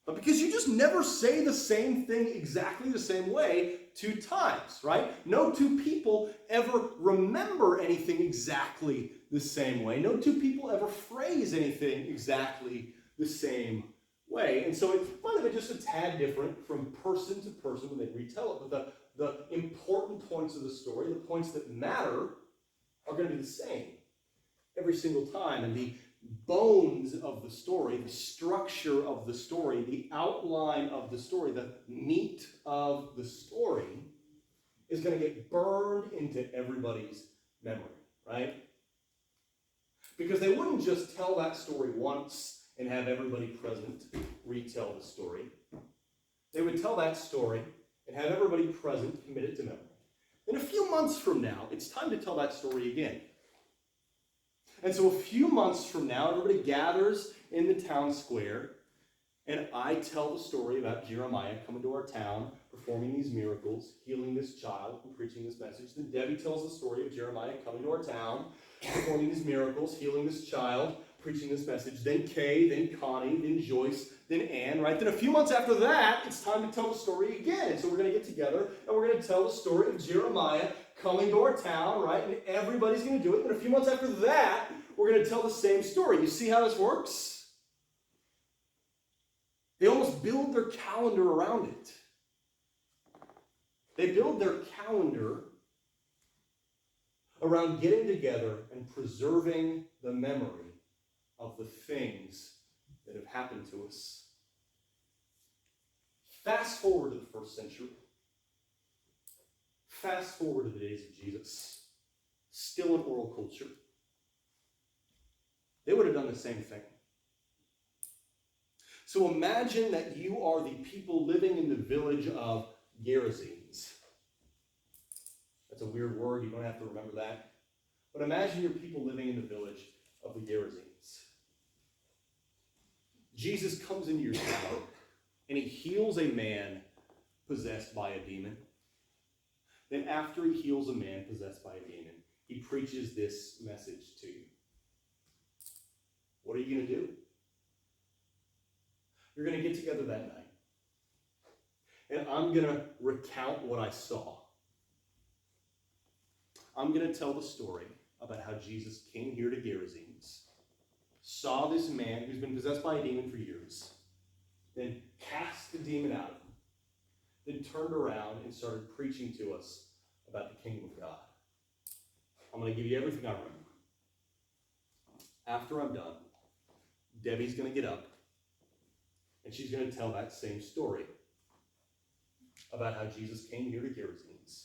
but because you just never say the same thing exactly the same way two times, right? No two people ever remember anything exactly the same way. No two people ever phrase anything exactly the same way. And so it might have been just a tad different from person to person when they retell it, but the important points of the story, the points that matter, are going to be the same every single time. And the bones of the story, the structure of the story, the outline of the story, the meat of the story is going to get burned into everybody's memory, right? Because they wouldn't just tell that story once and have everybody present retell the story. They would tell that story and have everybody present commit it to memory. In a few months from now, it's time to tell that story again. And so a few months from now, everybody gathers in the town square, and I tell the story about Jeremiah coming to our town, performing these miracles, healing this child, and preaching this message. Then Debbie tells the story of Jeremiah coming to our town, performing these miracles, healing this child, preaching this message. Then Kay, then Connie, then Joyce, then Anne, right? Then a few months after that, it's time to tell the story again. And so we're going to get together and we're going to tell the story of Jeremiah coming to our town, right? And everybody's going to do it. And a few months after that, we're going to tell the same story. You see how this works? They almost build their calendar around it. They build their calendar around getting together and preserving the memory of the things that have happened to us. Fast forward to the first century. Fast forward to the days of Jesus. Still an oral culture. They would have done the same thing. So imagine that you are the people living in the village of Gerasenes. That's a weird word. You don't have to remember that. But imagine your people living in the village of the Gerasenes. Jesus comes into your town and he heals a man possessed by a demon. Then after he heals a man possessed by a demon, he preaches this message to you. What are you going to do? You're going to get together that night. And I'm going to recount what I saw. I'm going to tell the story about how Jesus came here to Gerasenes, saw this man who's been possessed by a demon for years, then cast the demon out of him, then turned around and started preaching to us about the kingdom of God. I'm going to give you everything I remember. After I'm done, Debbie's going to get up, and she's going to tell that same story about how Jesus came here to Gerasenes,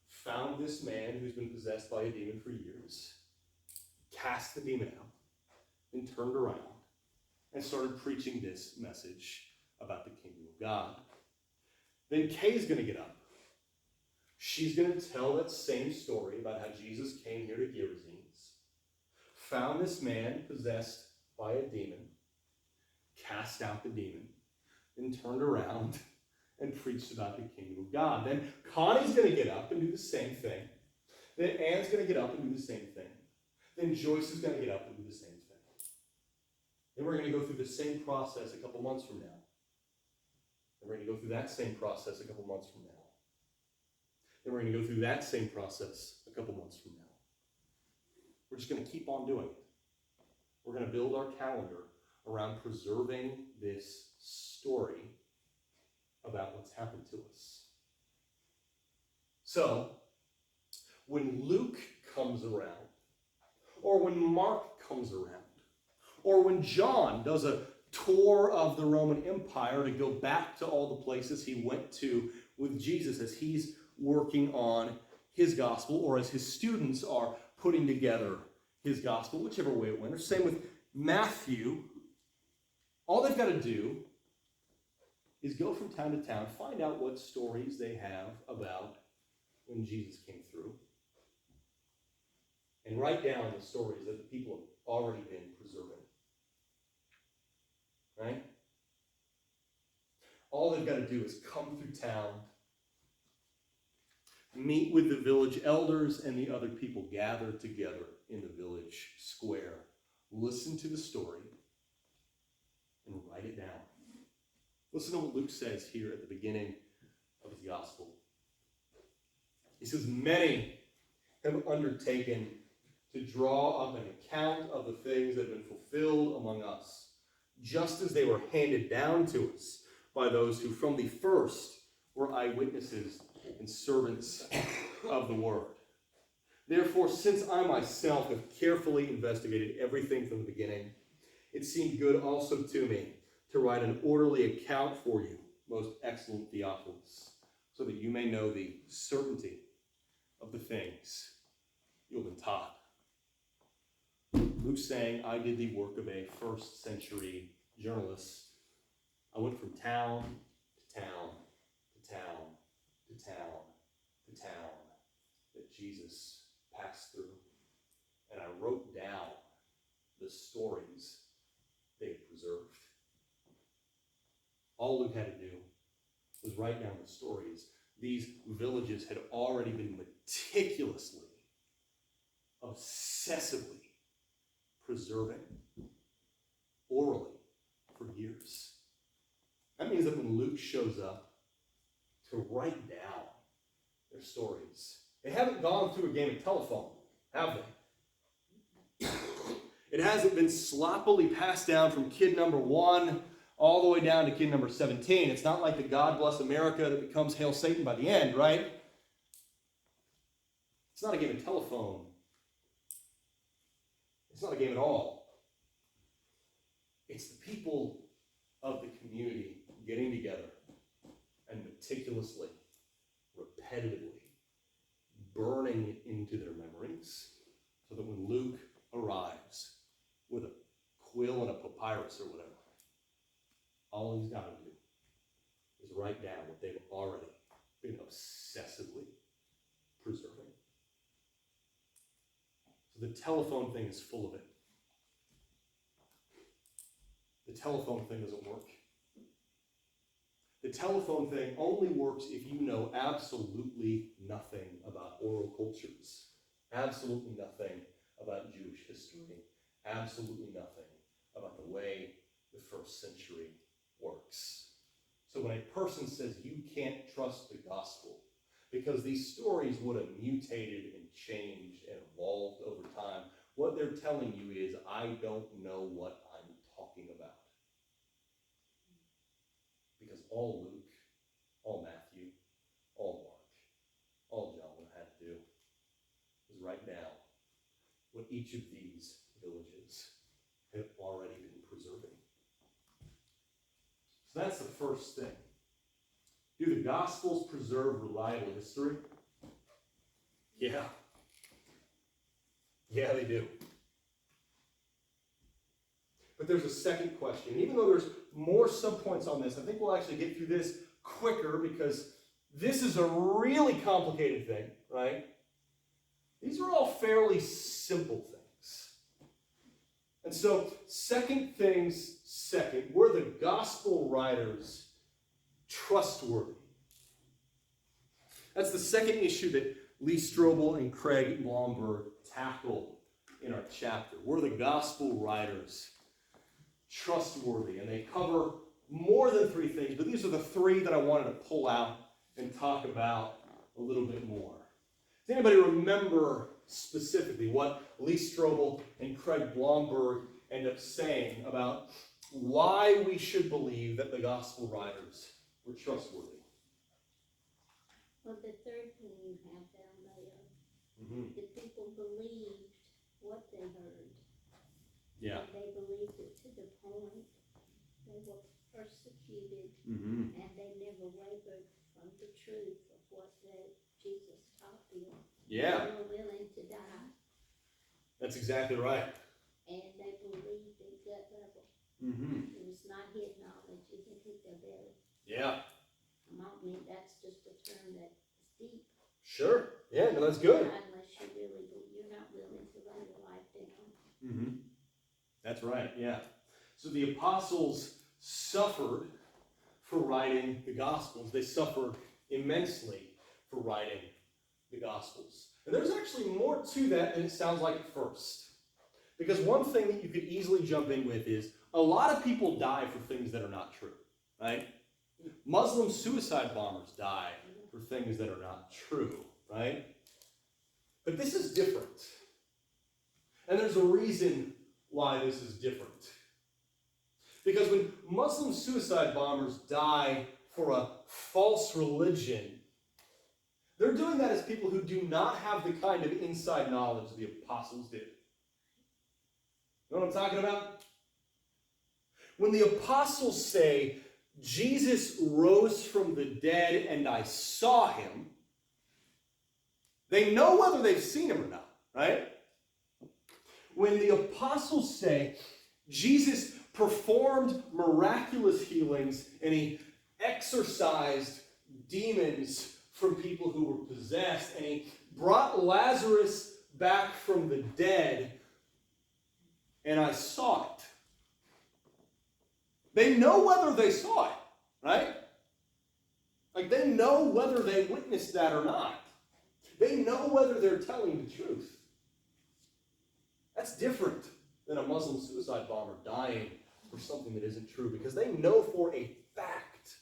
found this man who's been possessed by a demon for years, cast the demon out, then turned around and started preaching this message about the kingdom of God. Then Kay's going to get up. She's going to tell that same story about how Jesus came here to Gerasenes, found this man possessed by a demon, cast out the demon, then turned around and preached about the kingdom of God. Then Connie's going to get up and do the same thing. Then Anne's going to get up and do the same thing. Then Joyce is going to get up and do the same thing. Then we're going to go through the same process a couple months from now. Then we're going to go through that same process a couple months from now. Then we're going to go through that same process a couple months from now. We're just going to keep on doing it. We're going to build our calendar around preserving this story about what's happened to us. So, when Luke comes around, or when Mark comes around, or when John does a tour of the Roman Empire to go back to all the places he went to with Jesus as he's working on his gospel, or as his students are putting together his gospel, whichever way it went, or same with Matthew, all they've got to do is go from town to town, find out what stories they have about when Jesus came through, and write down the stories that the people have already been preserving. Right? All they've got to do is come through town, meet with the village elders and the other people gathered together in the village square, listen to the story, and write it down. Listen to what Luke says here at the beginning of his gospel. He says, many have undertaken to draw up an account of the things that have been fulfilled among us, just as they were handed down to us by those who from the first were eyewitnesses and servants of the word. Therefore, since I myself have carefully investigated everything from the beginning, it seemed good also to me to write an orderly account for you, most excellent Theophilus, so that you may know the certainty of the things you've been taught. Luke's saying, I did the work of a first century journalist. I went from town to town to town to town to town that Jesus passed through. And I wrote down the stories they had preserved. All Luke had to do was write down the stories these villages had already been meticulously, obsessively preserving orally for years. That means that when Luke shows up to write down their stories, they haven't gone through a game of telephone, have they? It hasn't been sloppily passed down from kid number 1 all the way down to kid number 17. It's not like the God Bless America that becomes Hail Satan by the end, right? It's not a game of telephone. It's not a game at all. It's the people of the community getting together and meticulously, repetitively burning it into their memories so that when Luke arrives with a quill and a papyrus or whatever, all he's got to do is write down what they've already been obsessively preserving. So the telephone thing is full of it. The telephone thing doesn't work. The telephone thing only works if you know absolutely nothing about oral cultures, absolutely nothing about Jewish history, absolutely nothing about the way the first century works. So when a person says you can't trust the gospel because these stories would have mutated and changed and evolved over time, what they're telling you is, I don't know what I'm talking about. Because all Luke, all Matthew, all Mark, all John had to do was write down what each of these villages have already been preserving. So that's the first thing. Do the Gospels preserve reliable history? Yeah. Yeah, they do. But there's a second question. Even though there's more subpoints on this, I think we'll actually get through this quicker because this is a really complicated thing, right? These are all fairly simple things. And so, second things second, were the gospel writers trustworthy? That's the second issue that Lee Strobel and Craig Blomberg tackle in our chapter. Were the gospel writers trustworthy? And they cover more than 3 things, but these are the 3 that I wanted to pull out and talk about a little bit more. Does anybody remember specifically what Lee Strobel and Craig Blomberg end up saying about why we should believe that the gospel writers were trustworthy? Well, the third thing you have down there, the people believed what they heard. Yeah. And they believed it to the point they were persecuted, Mm-hmm. and they never wavered from the truth of what Jesus taught them. Yeah. They were willing to die, That's exactly right. and they believed in gut level. Mm-hmm. It was not hid knowledge, it didn't hit their belly. Yeah. I mean, that's just a term that is deep. Sure. Yeah, no, that's good. Unless you really, you're not willing to lay your life down. Mm-hmm. That's right, yeah. So the apostles suffered for writing the Gospels. They suffered immensely for writing the Gospels. And there's actually more to that than it sounds like at first. Because one thing that you could easily jump in with is a lot of people die for things that are not true, right? Muslim suicide bombers die for things that are not true, right? But this is different. And there's a reason why this is different. Because when Muslim suicide bombers die for a false religion, they're doing that as people who do not have the kind of inside knowledge the apostles did. You know what I'm talking about? When the apostles say, Jesus rose from the dead and I saw him, they know whether they've seen him or not, right? When the apostles say, Jesus performed miraculous healings and he exorcised demons from people who were possessed and he brought Lazarus back from the dead and I saw it. They know whether they saw it, right? Like they know whether they witnessed that or not. They know whether they're telling the truth. That's different than a Muslim suicide bomber dying for something that isn't true, because they know for a fact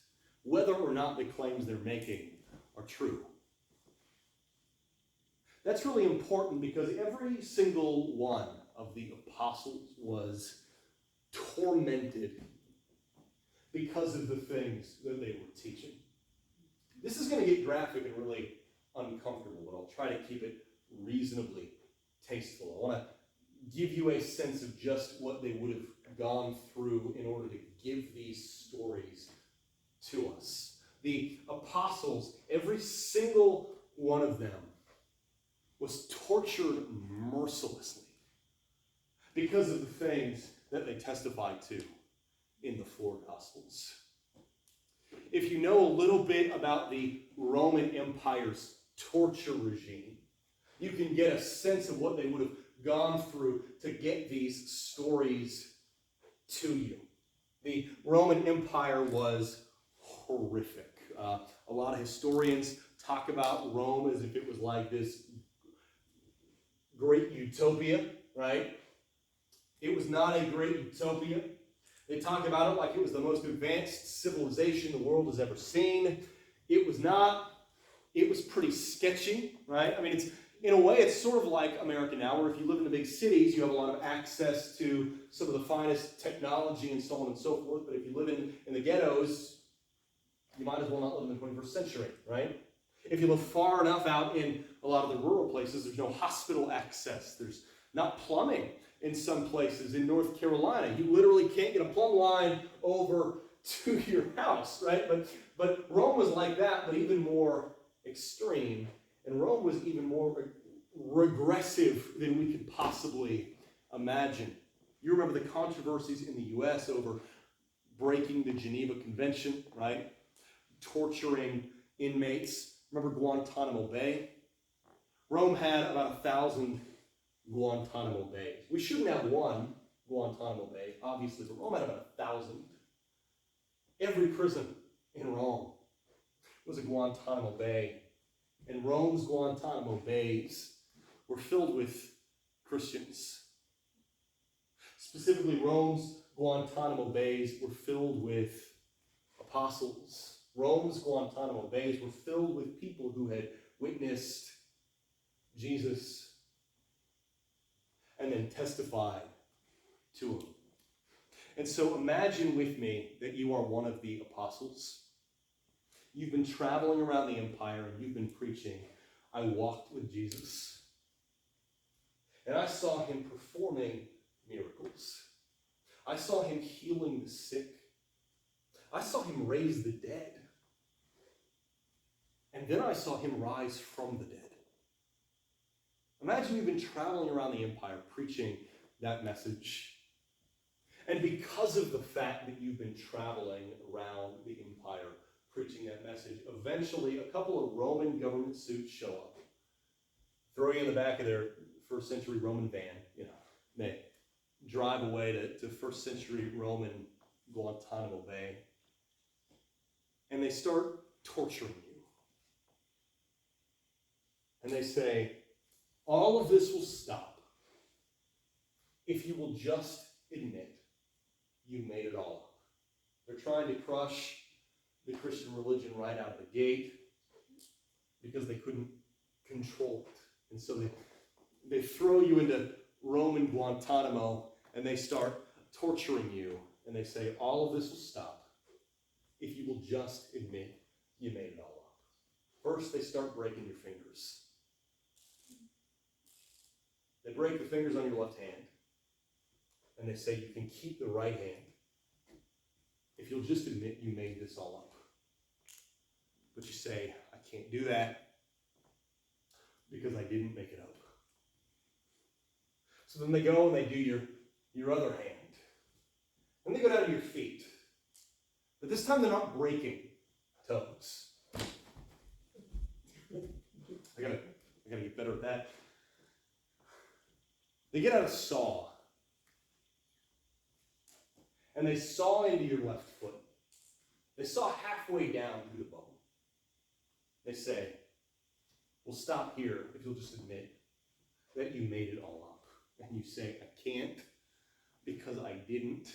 whether or not the claims they're making are true. That's really important because every single one of the apostles was tormented because of the things that they were teaching. This is going to get graphic and really uncomfortable, but I'll try to keep it reasonably tasteful. I want to give you a sense of just what they would have gone through in order to give these stories to us. The apostles, every single one of them, was tortured mercilessly because of the things that they testified to in the four Gospels. If you know a little bit about the Roman Empire's torture regime, you can get a sense of what they would have gone through to get these stories to you. The Roman Empire was horrific. A lot of historians talk about Rome as if it was like this great utopia, right? It was not a great utopia. They talk about it like it was the most advanced civilization the world has ever seen. It was not. It was pretty sketchy, right? I mean, in a way, it's sort of like America now, where if you live in the big cities, you have a lot of access to some of the finest technology and so on and so forth. But if you live in the ghettos, you might as well not live in the 21st century, right? If you live far enough out in a lot of the rural places, there's no hospital access. There's not plumbing in some places. In North Carolina, you literally can't get a plumb line over to your house, right? But Rome was like that, but even more extreme. And Rome was even more regressive than we could possibly imagine. You remember the controversies in the U.S. over breaking the Geneva Convention, right? Torturing inmates. Remember Guantanamo Bay? Rome had about 1,000 Guantanamo Bays. We shouldn't have one Guantanamo Bay, obviously, but Rome had about 1,000. Every prison in Rome was a Guantanamo Bay. And Rome's Guantanamo Bays were filled with Christians. Specifically, Rome's Guantanamo Bays were filled with apostles. Rome's Guantanamo Bays were filled with people who had witnessed Jesus and then testified to him. And so imagine with me that you are one of the apostles. You've been traveling around the empire and you've been preaching, I walked with Jesus. And I saw him performing miracles. I saw him healing the sick. I saw him raise the dead. And then I saw him rise from the dead. Imagine you've been traveling around the empire preaching that message. And because of the fact that you've been traveling around the empire preaching that message, eventually a couple of Roman government suits show up, throw you in the back of their first century Roman van, they drive away to first century Roman Guantanamo Bay, and they start torturing you. And they say, all of this will stop if you will just admit you made it all up. They're trying to crush the Christian religion right out of the gate because they couldn't control it. And so they throw you into Roman Guantanamo and they start torturing you. And they say, all of this will stop if you will just admit you made it all up. First, they start breaking your fingers. They break the fingers on your left hand. And they say, you can keep the right hand if you'll just admit you made this all up. But you say, I can't do that because I didn't make it up. So then they go and they do your other hand. And they go down to your feet. But this time they're not breaking toes. I gotta get better at that. They get out a saw. And they saw into your left foot. They saw halfway down through the bone. They say, we'll stop here if you'll just admit that you made it all up. And you say, I can't because I didn't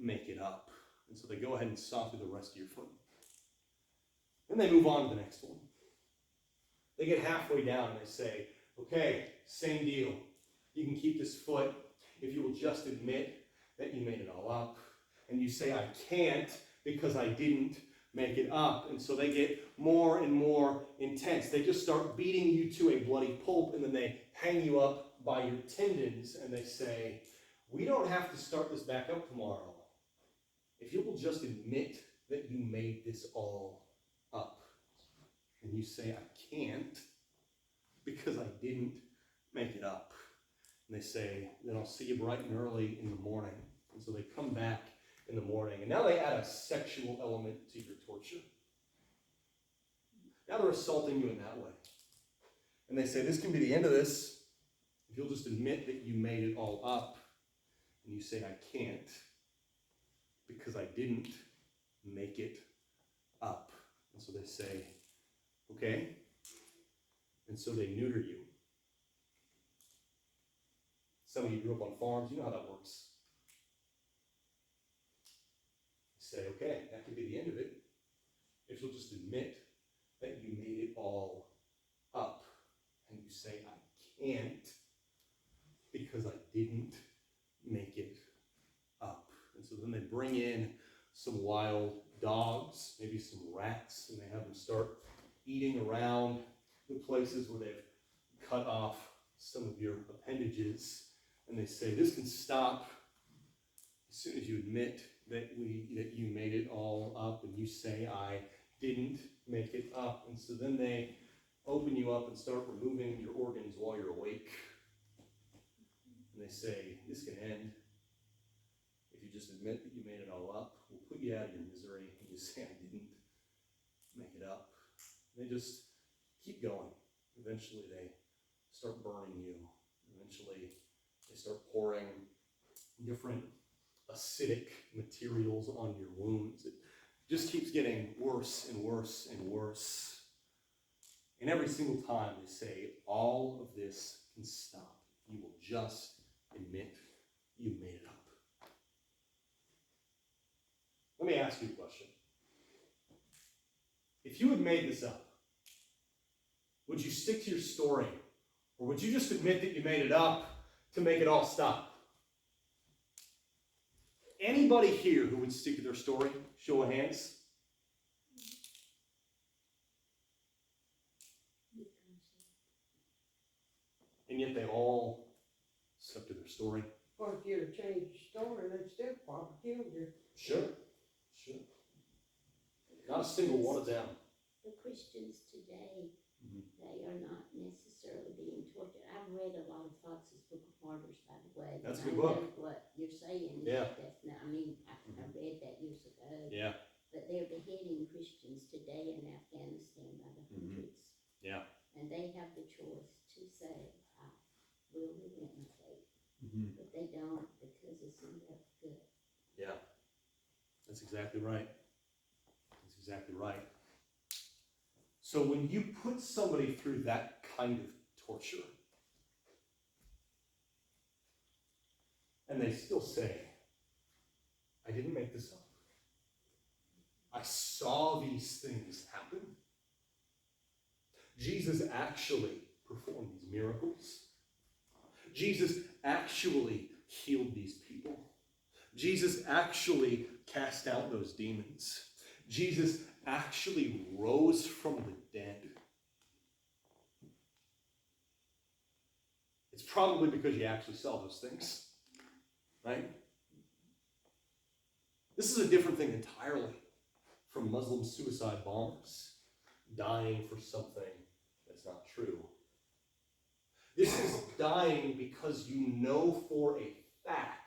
make it up. And so they go ahead and saw through the rest of your foot. Then they move on to the next one. They get halfway down and they say, okay, same deal. You can keep this foot if you will just admit that you made it all up. And you say, I can't because I didn't make it up. And so they get more and more intense. They just start beating you to a bloody pulp, and then they hang you up by your tendons, and they say, we don't have to start this back up tomorrow if you will just admit that you made this all up. And you say, I can't because I didn't make it up. And they say, then I'll see you bright and early in the morning. And so they come back in the morning, and now they add a sexual element to your torture. Now they're assaulting you in that way. And they say, this can be the end of this if you'll just admit that you made it all up. And you say, I can't because I didn't make it up. And so they say, okay. And so they neuter you. Some of you grew up on farms, you know how that works. You say, okay, that could be the end of it if you'll just admit that you made it all up. And you say, I can't because I didn't make it up. And so then they bring in some wild dogs, maybe some rats, and they have them start eating around the places where they've cut off some of your appendages. And they say, this can stop as soon as you admit that you made it all up, and you say, I didn't make it up. And so then they open you up and start removing your organs while you're awake. And they say, this can end if you just admit that you made it all up. We'll put you out of your misery. And you say, I didn't make it up. And they just keep going. Eventually they start burning you. Eventually they start pouring different acidic materials on your wounds. It just keeps getting worse and worse and worse. And every single time they say, all of this can stop. You will just admit you made it up. Let me ask you a question. If you had made this up, would you stick to your story? Or would you just admit that you made it up to make it all stop? Anybody here who would stick to their story? Show of hands. And yet they all stuck to their story. Well, if you'd have changed your story, they'd still probably killed you. Sure. Not a single one of them. The Christians today, they are not necessarily being tortured. I've read a lot of Fox's Book of Martyrs, by the way. That's a good book. I know what you're saying. Yeah. I mean, I read that years ago. Yeah. But they're beheading Christians today in Afghanistan by the hundreds. Yeah. And they have the choice to say, I will relent my fate. But they don't, because it's in their good. Yeah. That's exactly right. That's exactly right. So when you put somebody through that kind of torture, and they still say, I didn't make this up. I saw these things happen. Jesus actually performed these miracles. Jesus actually healed these people. Jesus actually cast out those demons. Jesus actually rose from the dead. It's probably because you actually saw those things, right? This is a different thing entirely from Muslim suicide bombers dying for something that's not true. This is dying because you know for a fact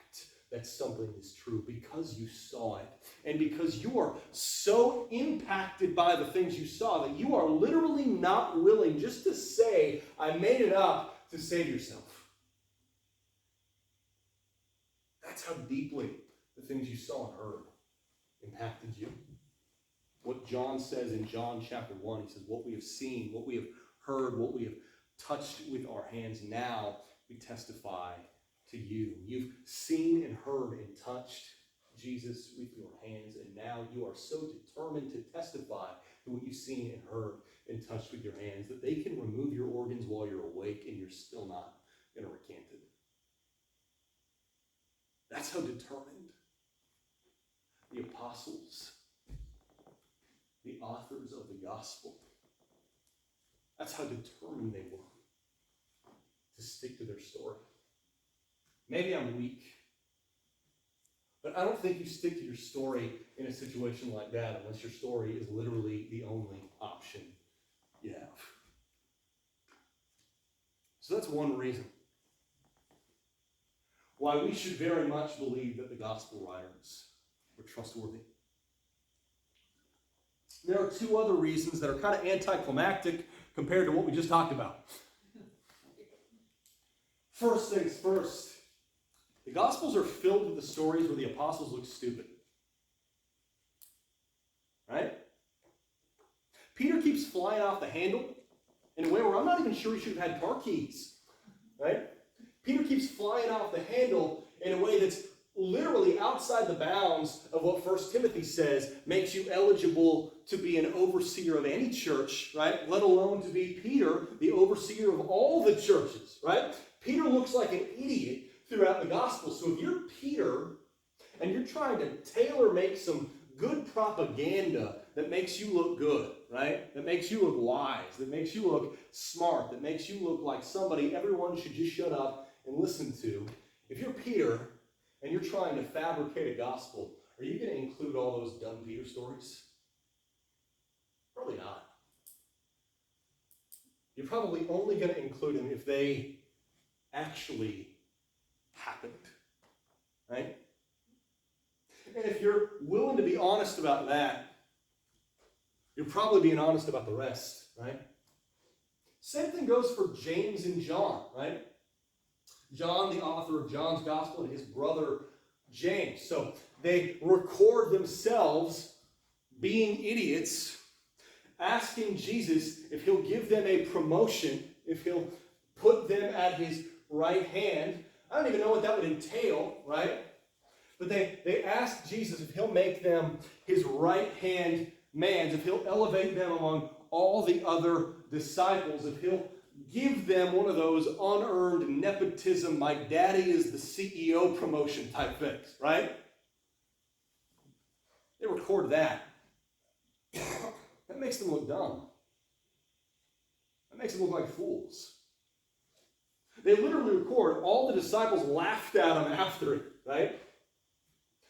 that something is true, because you saw it, and because you are so impacted by the things you saw that you are literally not willing just to say, I made it up to save yourself. That's how deeply the things you saw and heard impacted you. What John says in John chapter 1, he says, what we have seen, what we have heard, what we have touched with our hands, now we testify to you. You've seen and heard and touched Jesus with your hands, and now you are so determined to testify to what you've seen and heard and touched with your hands that they can remove your organs while you're awake and you're still not going to recant it. That's how determined the apostles, the authors of the gospel, that's how determined they were to stick to their story. Maybe I'm weak, but I don't think you stick to your story in a situation like that unless your story is literally the only option you have. So that's one reason why we should very much believe that the gospel writers were trustworthy. There are two other reasons that are kind of anticlimactic compared to what we just talked about. First things first, the Gospels are filled with the stories where the apostles look stupid. Right? Peter keeps flying off the handle in a way where I'm not even sure he should have had car keys. Right? Peter keeps flying off the handle in a way that's literally outside the bounds of what 1 Timothy says makes you eligible to be an overseer of any church, right? Let alone to be Peter, the overseer of all the churches, right? Peter looks like an idiot throughout the gospel. So if you're Peter and you're trying to tailor-make some good propaganda that makes you look good, right? That makes you look wise, that makes you look smart, that makes you look like somebody everyone should just shut up and listen to. If you're Peter and you're trying to fabricate a gospel, are you going to include all those dumb Peter stories? Probably not. You're probably only going to include them if they actually happened, right? And if you're willing to be honest about that, you're probably being honest about the rest, right? Same thing goes for James and John, right? John, the author of John's Gospel, and his brother James. So they record themselves being idiots, asking Jesus if he'll give them a promotion, if he'll put them at his right hand. I don't even know what that would entail, right? But they ask Jesus if he'll make them his right-hand man, if he'll elevate them among all the other disciples, if he'll give them one of those unearned nepotism, my daddy is the CEO promotion type things, right? They record that. That makes them look dumb. That makes them look like fools. They literally record all the disciples laughed at them after it, right?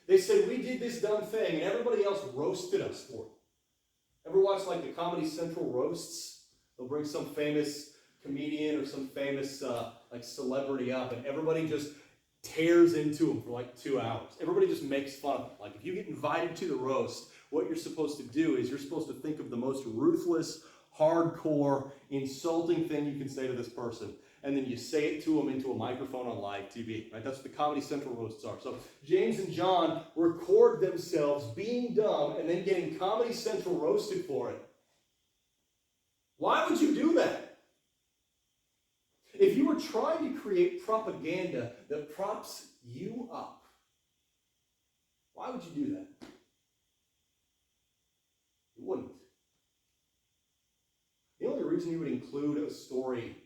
They said, we did this dumb thing, and everybody else roasted us for it. Ever watch like the Comedy Central roasts? They'll bring some famous comedian or some famous like celebrity up, and everybody just tears into them for like 2 hours. Everybody just makes fun of them. Like if you get invited to the roast, what you're supposed to do is you're supposed to think of the most ruthless, hardcore, insulting thing you can say to this person. And then you say it to them into a microphone on live TV, right? That's what the Comedy Central roasts are. So James and John record themselves being dumb and then getting Comedy Central roasted for it. Why would you do that? If you were trying to create propaganda that props you up, why would you do that? You wouldn't. The only reason you would include a story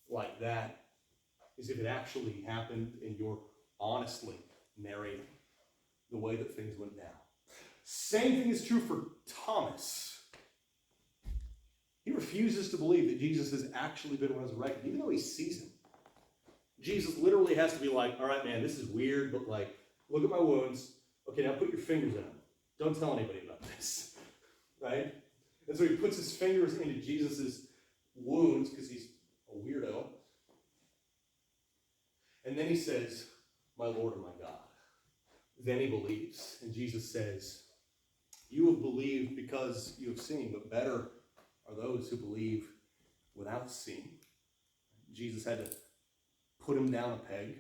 like that is if it actually happened and you're honestly narrating the way that things went down. Same thing is true for Thomas. He refuses to believe that Jesus has actually been resurrected, even though he sees him. Jesus literally has to be like, all right, man, this is weird, but like, look at my wounds. Okay, now put your fingers in them. Don't tell anybody about this, right? And so he puts his fingers into Jesus' wounds because he's a weirdo. And then he says, my Lord and my God. Then he believes. And Jesus says, you have believed because you have seen, but better are those who believe without seeing. Jesus had to put him down a peg.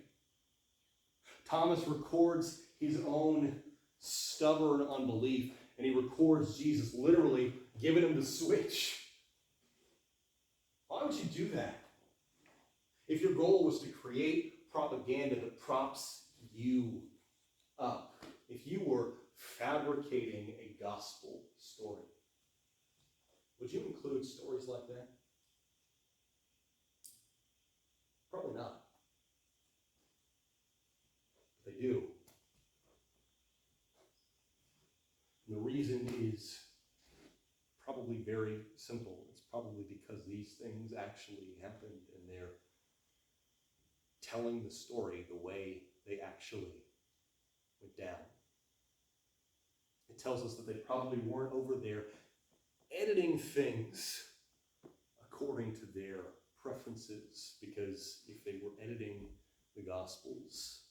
Thomas records his own stubborn unbelief, and he records Jesus literally giving him the switch. Why would you do that? If your goal was to create propaganda that props you up if you were fabricating a gospel story, would you include stories like that? Probably not. But they do. And the reason is probably very simple. It's probably because these things actually happened and they're telling the story the way they actually went down. It tells us that they probably weren't over there editing things according to their preferences, because if they were editing the Gospels,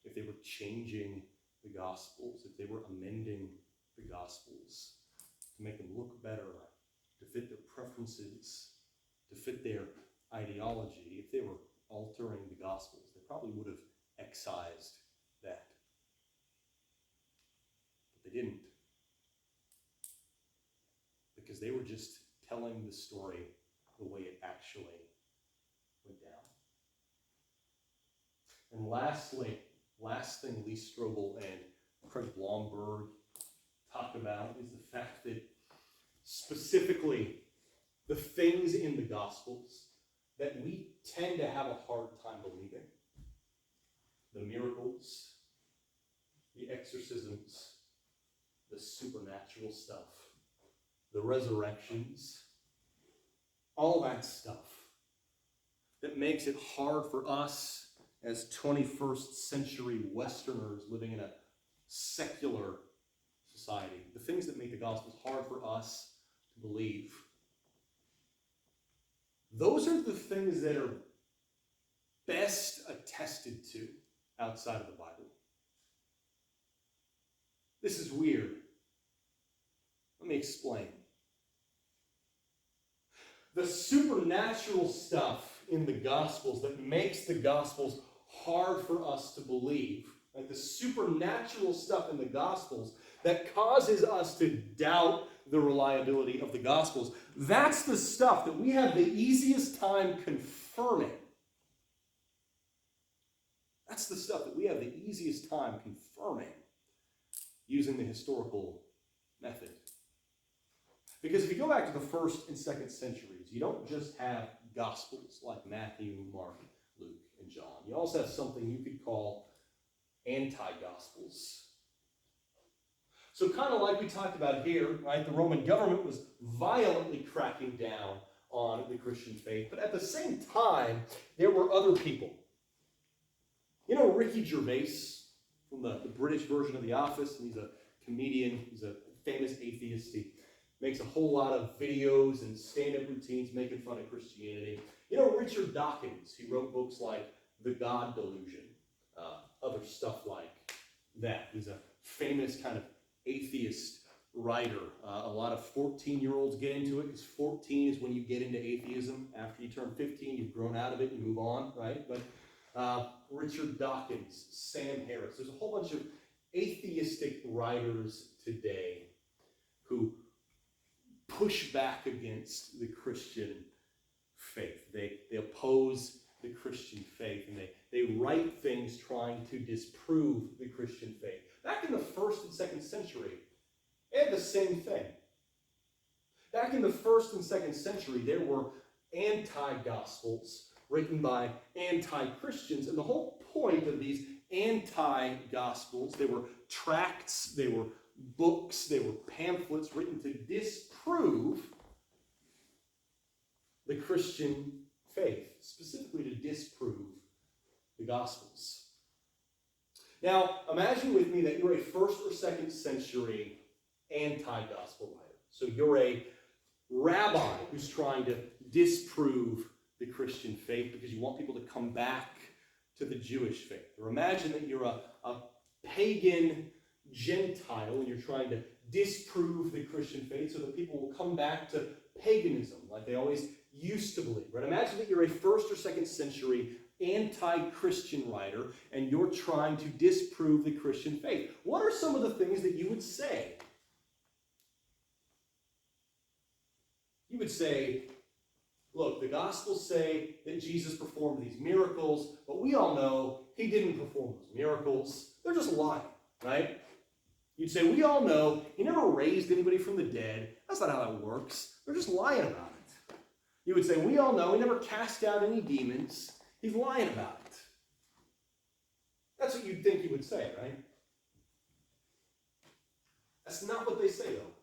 if they were changing the Gospels, if they were amending the Gospels to make them look better, to fit their preferences, to fit their ideology, if they were altering the Gospels, they probably would have excised that. But they didn't. Because they were just telling the story the way it actually went down. And lastly, last thing Lee Strobel and Craig Blomberg talk about is the fact that specifically the things in the Gospels that we tend to have a hard time believing, the miracles, the exorcisms, the supernatural stuff, the resurrections, all that stuff that makes it hard for us as 21st century Westerners living in a secular society, the things that make the Gospels hard for us to believe, those are the things that are best attested to outside of the Bible. This is weird. Let me explain. The supernatural stuff in the Gospels that makes the Gospels hard for us to believe, right? The supernatural stuff in the Gospels that causes us to doubt the reliability of the Gospels, that's the stuff that we have the easiest time confirming. That's the stuff that we have the easiest time confirming using the historical method. Because if you go back to the 1st and 2nd centuries, you don't just have Gospels like Matthew, Mark, Luke, and John. You also have something you could call anti-Gospels. So kind of like we talked about here, right? The Roman government was violently cracking down on the Christian faith, but at the same time, there were other people. You know Ricky Gervais from the British version of The Office? He's a comedian. He's a famous atheist. He makes a whole lot of videos and stand-up routines making fun of Christianity. You know Richard Dawkins? He wrote books like The God Delusion, other stuff like that. He's a famous kind of atheist writer. A lot of 14-year-olds get into it because 14 is when you get into atheism. After you turn 15, you've grown out of it and you move on, right? But Richard Dawkins, Sam Harris, there's a whole bunch of atheistic writers today who push back against the Christian faith. They oppose the Christian faith, and they write things trying to disprove the Christian faith. Back in the 1st and 2nd century, they had the same thing. Back in the 1st and 2nd century, there were anti-gospels written by anti-Christians, and the whole point of these anti-gospels, they were tracts, they were books, they were pamphlets written to disprove the Christian faith, specifically to disprove the Gospels. Now, imagine with me that you're a 1st or 2nd century anti-gospel writer. So you're a rabbi who's trying to disprove the Christian faith because you want people to come back to the Jewish faith. Or imagine that you're a pagan Gentile and you're trying to disprove the Christian faith so that people will come back to paganism like they always used to believe. Right? Imagine that you're a 1st or 2nd century anti-Christian writer and you're trying to disprove the Christian faith. What are some of the things that you would say? You would say, look, the Gospels say that Jesus performed these miracles, but we all know he didn't perform those miracles. They're just lying, right? You'd say, we all know he never raised anybody from the dead. That's not how that works. They're just lying about it. You would say, we all know he never cast out any demons. He's lying about it. That's what you'd think he would say, right? That's not what they say, though.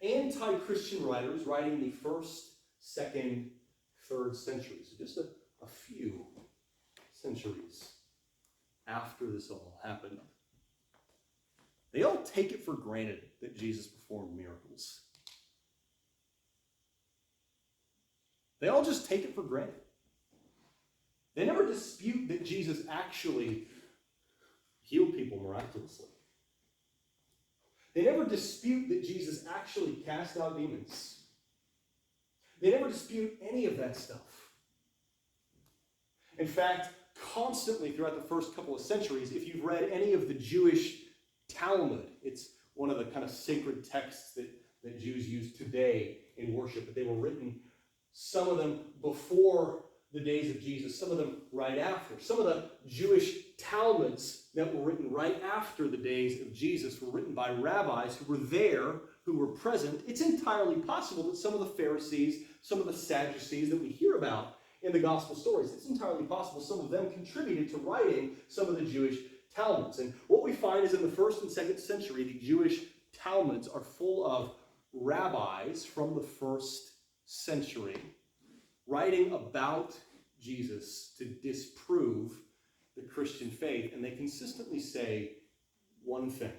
Anti-Christian writers writing in the 1st, 2nd, 3rd centuries, so just a few centuries after this all happened, they all take it for granted that Jesus performed miracles. They all just take it for granted. They never dispute that Jesus actually healed people miraculously. They never dispute that Jesus actually cast out demons. They never dispute any of that stuff. In fact, constantly throughout the first couple of centuries, if you've read any of the Jewish Talmud, it's one of the kind of sacred texts that Jews use today in worship, but they were written, some of them before the days of Jesus, some of them right after. Some of the Jewish Talmuds that were written right after the days of Jesus were written by rabbis who were there, who were present. It's entirely possible that some of the Pharisees, some of the Sadducees that we hear about in the gospel stories, it's entirely possible some of them contributed to writing some of the Jewish Talmuds. And what we find is in the 1st and 2nd century, the Jewish Talmuds are full of rabbis from the 1st century writing about Jesus to disprove the Christian faith, and they consistently say one thing.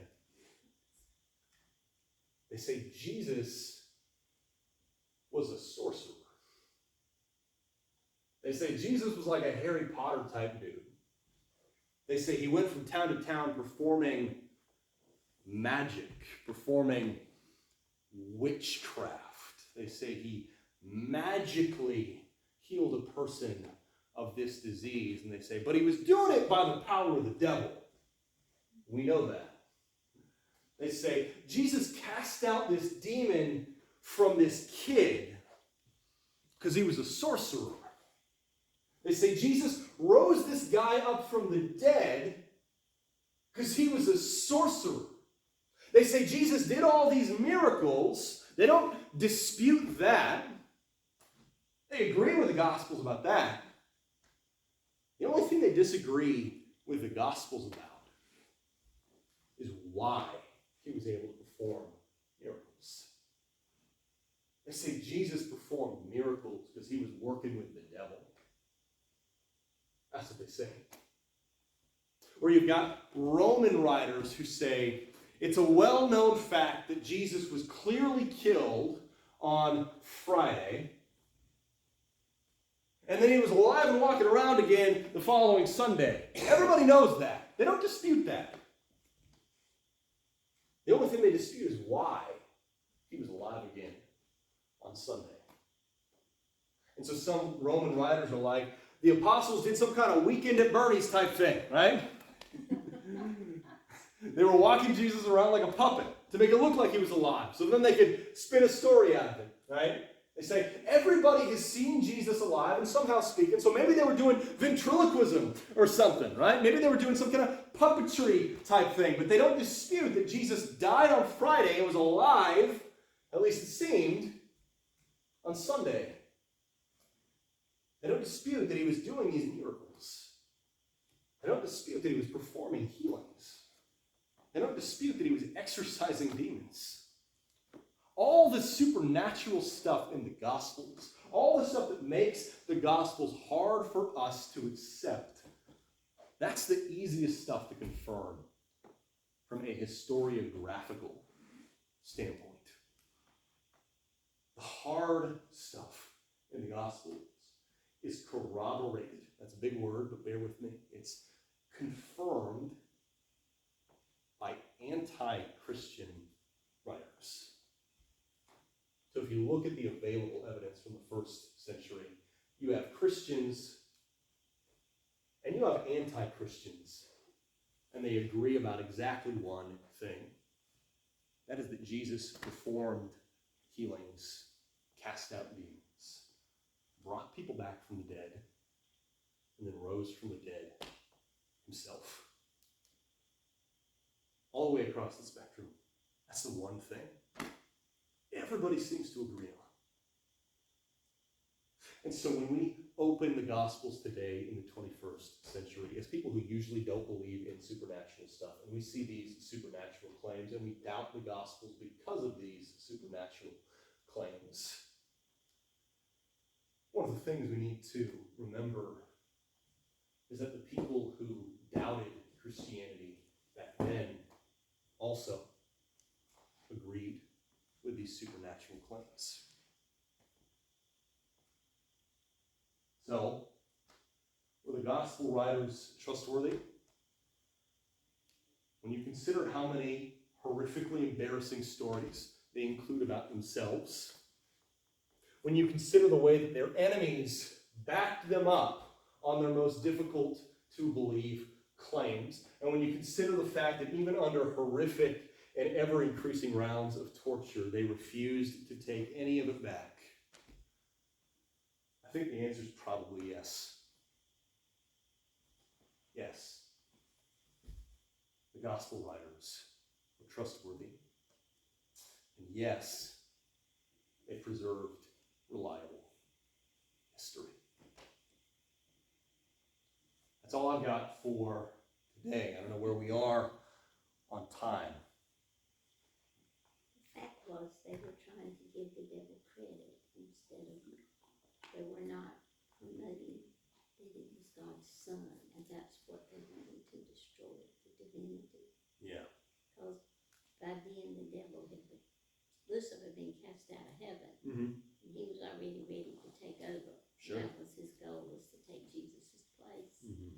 They say Jesus was a sorcerer. They say Jesus was like a Harry Potter type dude. They say he went from town to town performing magic, performing witchcraft. They say he magically healed a person of this disease. And they say, but he was doing it by the power of the devil. We know that. They say, Jesus cast out this demon from this kid because he was a sorcerer. They say Jesus rose this guy up from the dead because he was a sorcerer. They say Jesus did all these miracles. They don't dispute that. They agree with the Gospels about that. The only thing they disagree with the Gospels about is why he was able to perform miracles. They say Jesus performed miracles because he was working with the devil. That's what they say. Or you've got Roman writers who say it's a well-known fact that Jesus was clearly killed on Friday, and then he was alive and walking around again the following Sunday. Everybody knows that. They don't dispute that. The only thing they dispute is why he was alive again on Sunday. And so some Roman writers are like, the apostles did some kind of weekend at Bernie's type thing, right? They were walking Jesus around like a puppet to make it look like he was alive, so then they could spin a story out of it, right? They say, everybody has seen Jesus alive and somehow speaking, so maybe they were doing ventriloquism or something, right? Maybe they were doing some kind of puppetry type thing, but they don't dispute that Jesus died on Friday and was alive, at least it seemed, on Sunday. They don't dispute that he was doing these miracles. They don't dispute that he was performing healings. They don't dispute that he was exorcising demons. All the supernatural stuff in the Gospels, all the stuff that makes the Gospels hard for us to accept, that's the easiest stuff to confirm from a historiographical standpoint. The hard stuff in the Gospels is corroborated. That's a big word, but bear with me. It's confirmed by anti-Christian writers. So if you look at the available evidence from the 1st century, you have Christians and you have anti-Christians, and they agree about exactly one thing. That is that Jesus performed healings, cast out demons, brought people back from the dead, and then rose from the dead himself. all the way across the spectrum. That's the one thing everybody seems to agree on. And so when we open the Gospels today in the 21st century, as people who usually don't believe in supernatural stuff, and we see these supernatural claims, and we doubt the Gospels because of these supernatural claims, one of the things we need to remember is that the people who doubted Christianity back then also agreed with these supernatural claims. So, were the gospel writers trustworthy? When you consider how many horrifically embarrassing stories they include about themselves, when you consider the way that their enemies backed them up on their most difficult to believe claims, and when you consider the fact that even under horrific and ever-increasing rounds of torture, they refused to take any of it back, I think the answer is probably yes. Yes. The gospel writers were trustworthy. And yes, they preserved reliable history. That's all I've got for today. I don't know where we are on time. The fact was they were trying to give the devil credit instead of, they were not promoting that he was God's son, and that's what they wanted to destroy, the divinity. Yeah. Because by then the devil had, Lucifer had been cast out of heaven, Mm-hmm. and he was already ready to take over. Sure. That was his goal, was to take Jesus' place. Mm-hmm.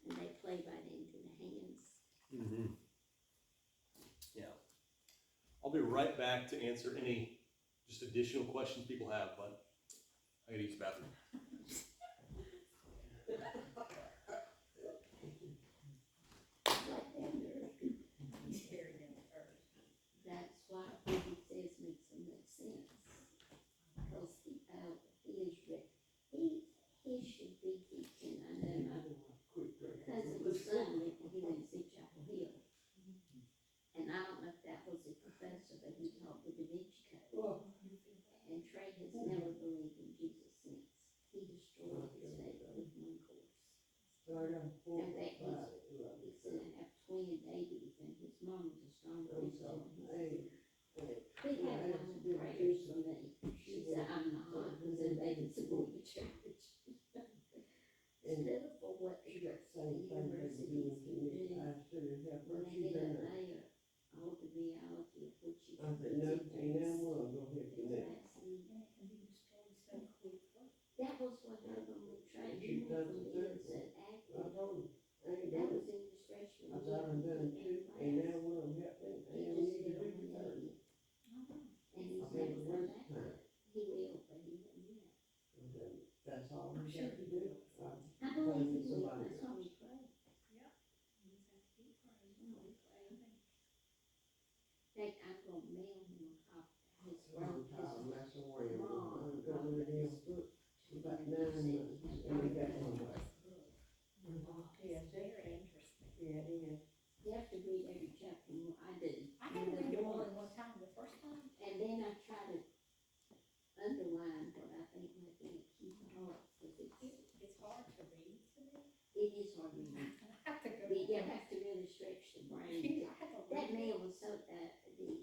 And they played right into the hands. Mm-hmm. Yeah. I'll be right back to answer any just additional questions people have, but I gotta use the bathroom. That's why what he says makes so much sense. Because he should be teaching. I know my cousin's son, he lives in Chapel Hill. And I don't know if that was a professor, but he taught the Da Vinci Code. And Trey has never believed in Jesus since. He destroyed his faith with one course. And that he's going to have twin babies, and his mom was a strong Christian. He had one prayers for me. She said, I'm not, because then they can support the church. It's pitiful what the universities can do when they get a layer, all the reality of what you can do. That was what happened with Trey. He went from innocent active. That was English freshman. He just did it when he and he's never come back to it. He will, but he won't yet. That's all we have to do. I believe he will, that's why we pray. In fact, I'm gonna mail him a copy. His mom, About 9 months, and we got one. Yeah, very interesting. Yeah, it is. You have to read every chapter. I do. I had to read it all in one time the first time. And then I try to underline what I think might be a key part, because It's hard to read to me. it is hard to read. I have to go. You have to really stretch the brain. I had to That read it. man was so, the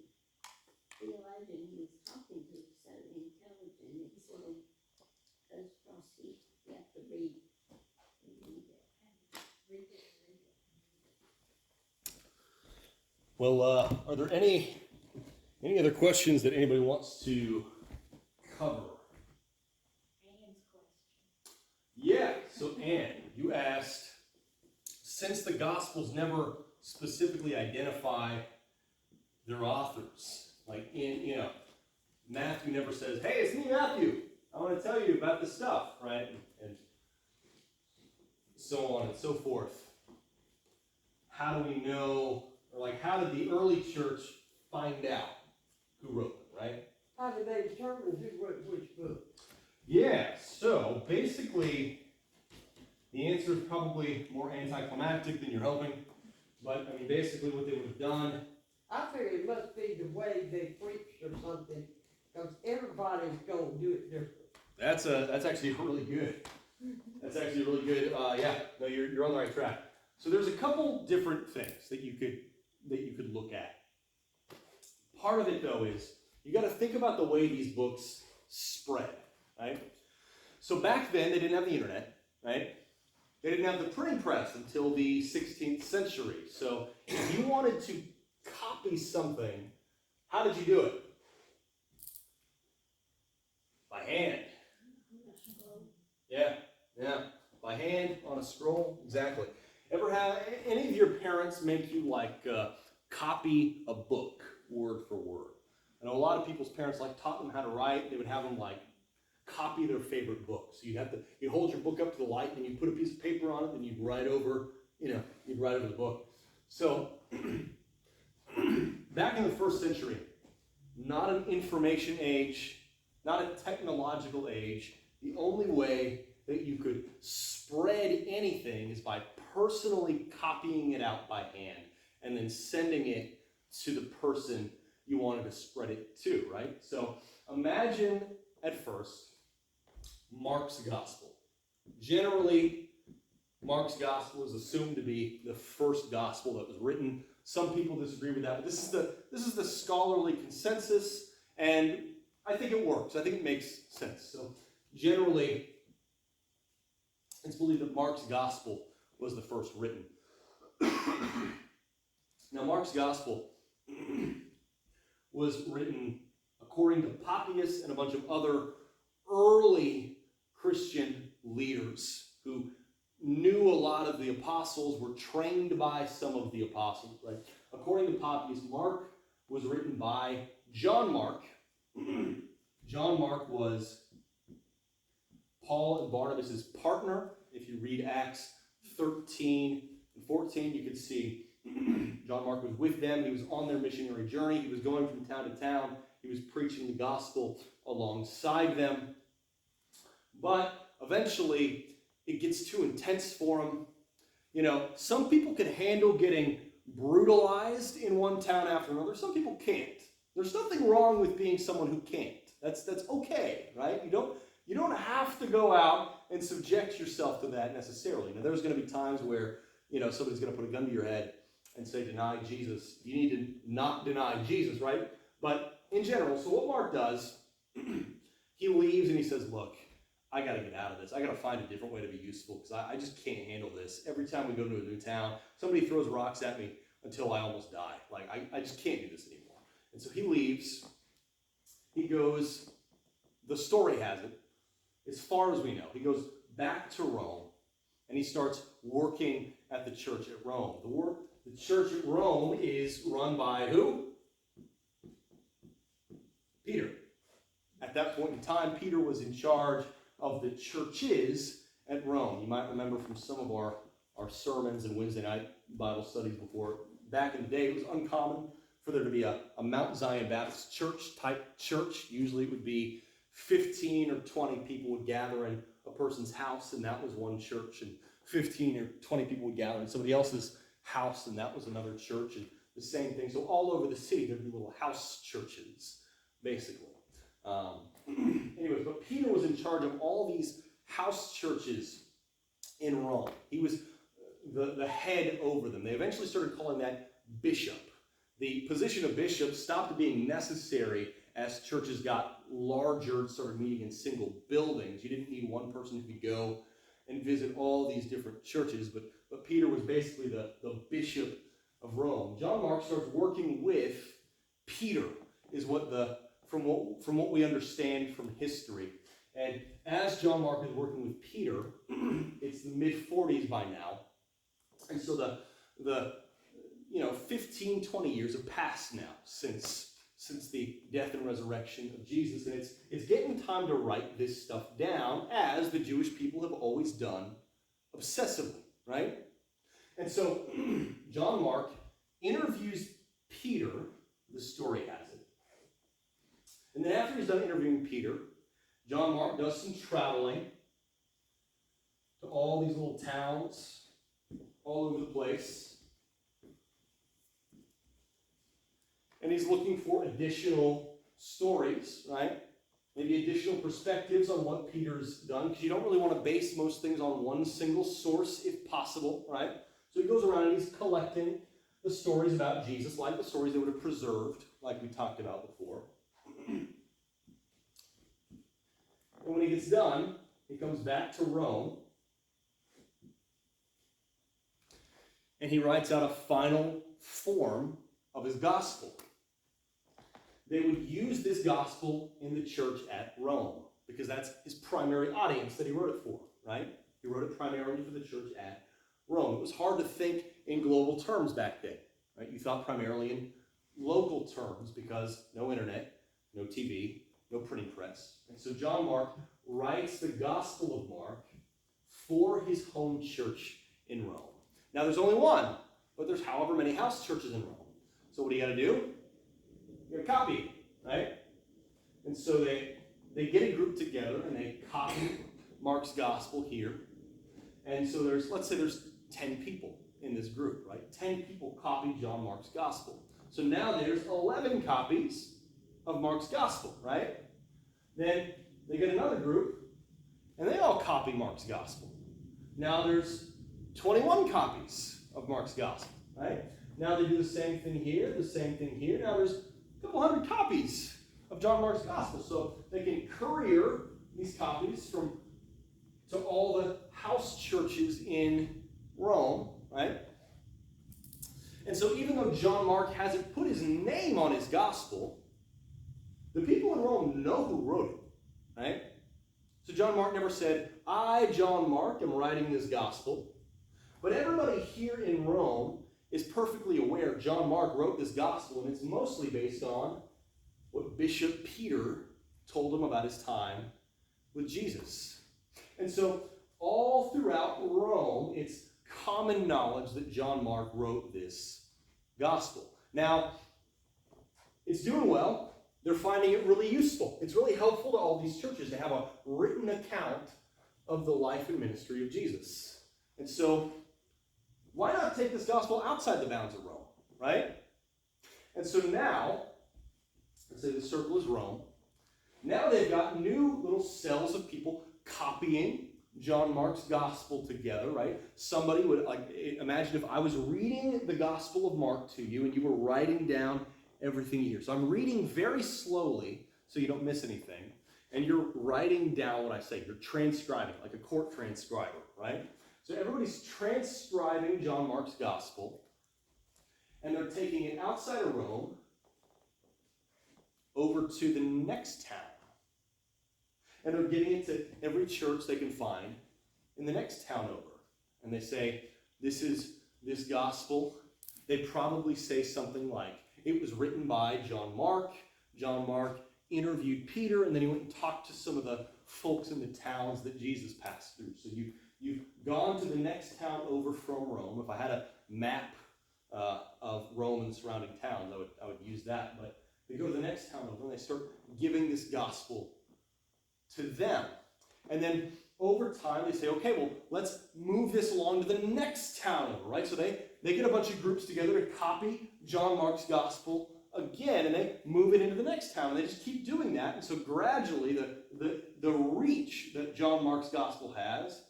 theologian he was talking to was so intelligent, it sort of goes across here. You have to read it. Read it. Well, are there any other questions that anybody wants to cover? Anne's question. Yeah, so Anne, you asked, since the Gospels never specifically identify their authors, like Matthew never says, hey, it's me, Matthew, I want to tell you about this stuff, right? And so on and so forth. How do we know, or like how did the early church find out who wrote them, right? How did they determine who wrote which book? Yeah, so basically, the answer is probably more anticlimactic than you're hoping, But, I mean, basically what they would have done. I figure it must be the way they preached or something, because everybody's gonna do it different. That's actually really good. That's actually really good. Yeah, no, you're on the right track. So there's a couple different things that you could look at. Part of it, though, is you got to think about the way these books spread, right? So back then, they didn't have the internet, right? They didn't have the printing press until the 16th century. So if you wanted to copy something, how did you do it? By hand. Yeah, by hand on a scroll, exactly. Ever have any of your parents make you copy a book word for word? I know a lot of people's parents taught them how to write. They would have them copy their favorite book. So you'd hold your book up to the light and you'd put a piece of paper on it and you'd write over the book. So back in the first century, not an information age, not a technological age, the only way that you could spread anything is by personally copying it out by hand and then sending it to the person you wanted to spread it to, right? So imagine at first Mark's gospel. Generally, Mark's gospel is assumed to be the first gospel that was written. Some people disagree with that, but this is the scholarly consensus, and I think it works. I think it makes sense. So generally, it's believed that Mark's gospel was the first written. Now, Mark's gospel was written according to Papias and a bunch of other early Christian leaders who knew a lot of the apostles, were trained by some of the apostles, right? According to Papias, Mark was written by John Mark. John Mark was Paul and Barnabas' partner. If you read Acts 13 and 14, you can see John Mark was with them. He was on their missionary journey. He was going from town to town. He was preaching the gospel alongside them. But eventually, it gets too intense for him. You know, some people can handle getting brutalized in one town after another. Some people can't. There's nothing wrong with being someone who can't. That's okay, right? You don't have to go out and subject yourself to that necessarily. Now, there's going to be times where, somebody's going to put a gun to your head and say, deny Jesus. You need to not deny Jesus, right? But in general, so what Mark does, he leaves and he says, look, I got to get out of this. I got to find a different way to be useful because I just can't handle this. Every time we go to a new town, somebody throws rocks at me until I almost die. I just can't do this anymore. And so he leaves. He goes, the story has it, as far as we know, he goes back to Rome and he starts working at the church at Rome. The church at Rome is run by who? Peter. At that point in time, Peter was in charge of the churches at Rome. You might remember from some of our sermons and Wednesday night Bible studies before. Back in the day, it was uncommon for there to be a Mount Zion Baptist church type church. Usually it would be 15 or 20 people would gather in a person's house, and that was one church, and 15 or 20 people would gather in somebody else's house, and that was another church, and the same thing. So all over the city, there'd be little house churches, basically. Anyways, but Peter was in charge of all these house churches in Rome. He was the head over them. They eventually started calling that bishop. The position of bishop stopped being necessary as churches got larger and started meeting in single buildings. You didn't need one person who could go and visit all these different churches, but Peter was basically the bishop of Rome. John Mark starts working with Peter, is what from what we understand from history. And as John Mark is working with Peter, it's the mid-40s by now. And so the 15, 20 years have passed now since the death and resurrection of Jesus. And it's getting time to write this stuff down, as the Jewish people have always done obsessively, right? And so John Mark interviews Peter, the story has it. And then after he's done interviewing Peter, John Mark does some traveling to all these little towns all over the place. and he's looking for additional stories, right? Maybe additional perspectives on what Peter's done, because you don't really want to base most things on one single source if possible, right? So he goes around and he's collecting the stories about Jesus, like the stories they would have preserved, like we talked about before. And when he gets done, he comes back to Rome, and he writes out a final form of his gospel. They would use this gospel in the church at Rome, because that's his primary audience that he wrote it for, right? He wrote it primarily for the church at Rome. It was hard to think in global terms back then, right? You thought primarily in local terms because no internet, no TV, no printing press. And so John Mark writes the Gospel of Mark for his home church in Rome. Now there's only one, but there's however many house churches in Rome. So what do you got to do? You got to copy it, right? And so they get a group together and they copy Mark's Gospel here. And so let's say there's 10 people in this group, right? 10 people copy John Mark's Gospel. So now there's 11 copies of Mark's Gospel, right? Then they get another group, and they all copy Mark's Gospel. Now there's 21 copies of Mark's Gospel, right? Now they do the same thing here, the same thing here. Now there's a couple hundred copies of John Mark's Gospel. So they can courier these copies to all the house churches in Rome, right? And so even though John Mark hasn't put his name on his gospel, the people in Rome know who wrote it, right? So John Mark never said, I, John Mark, am writing this gospel. But everybody here in Rome is perfectly aware John Mark wrote this gospel, and it's mostly based on what Bishop Peter told him about his time with Jesus. And so all throughout Rome, it's common knowledge that John Mark wrote this gospel. Now, it's doing well. They're finding it really useful. It's really helpful to all these churches to have a written account of the life and ministry of Jesus. And so, why not take this gospel outside the bounds of Rome, right? And so now, let's say the circle is Rome. Now they've got new little cells of people copying John Mark's gospel together, right? Somebody would, imagine if I was reading the Gospel of Mark to you and you were writing down everything you hear. So I'm reading very slowly so you don't miss anything. And you're writing down what I say. You're transcribing, like a court transcriber, right? So everybody's transcribing John Mark's gospel, and they're taking it outside of Rome over to the next town. And they're giving it to every church they can find in the next town over. And they say, this is this gospel. They probably say something like, it was written by John Mark. John Mark interviewed Peter, and then he went and talked to some of the folks in the towns that Jesus passed through. So you've gone to the next town over from Rome. If I had a map of Rome and surrounding towns, I would use that. But they go to the next town over, and they start giving this gospel to them. And then over time, they say, okay, well, let's move this along to the next town over, right? So they get a bunch of groups together to copy John Mark's gospel again, and they move it into the next town, and they just keep doing that. And so gradually, the reach that John Mark's gospel has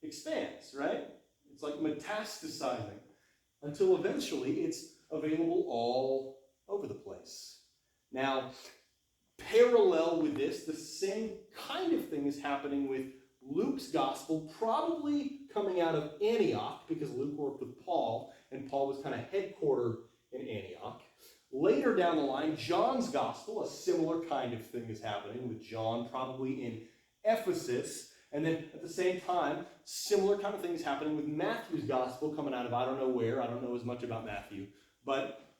expands, right? It's like metastasizing until eventually it's available all over the place. Now, parallel with this, the same kind of thing is happening with Luke's gospel, probably coming out of Antioch, because Luke worked with Paul, and Paul was kind of headquartered in Antioch. Later down the line, John's gospel, a similar kind of thing is happening with John, probably in Ephesus. And then at the same time, similar kind of things happening with Matthew's gospel coming out of I don't know where. I don't know as much about Matthew. But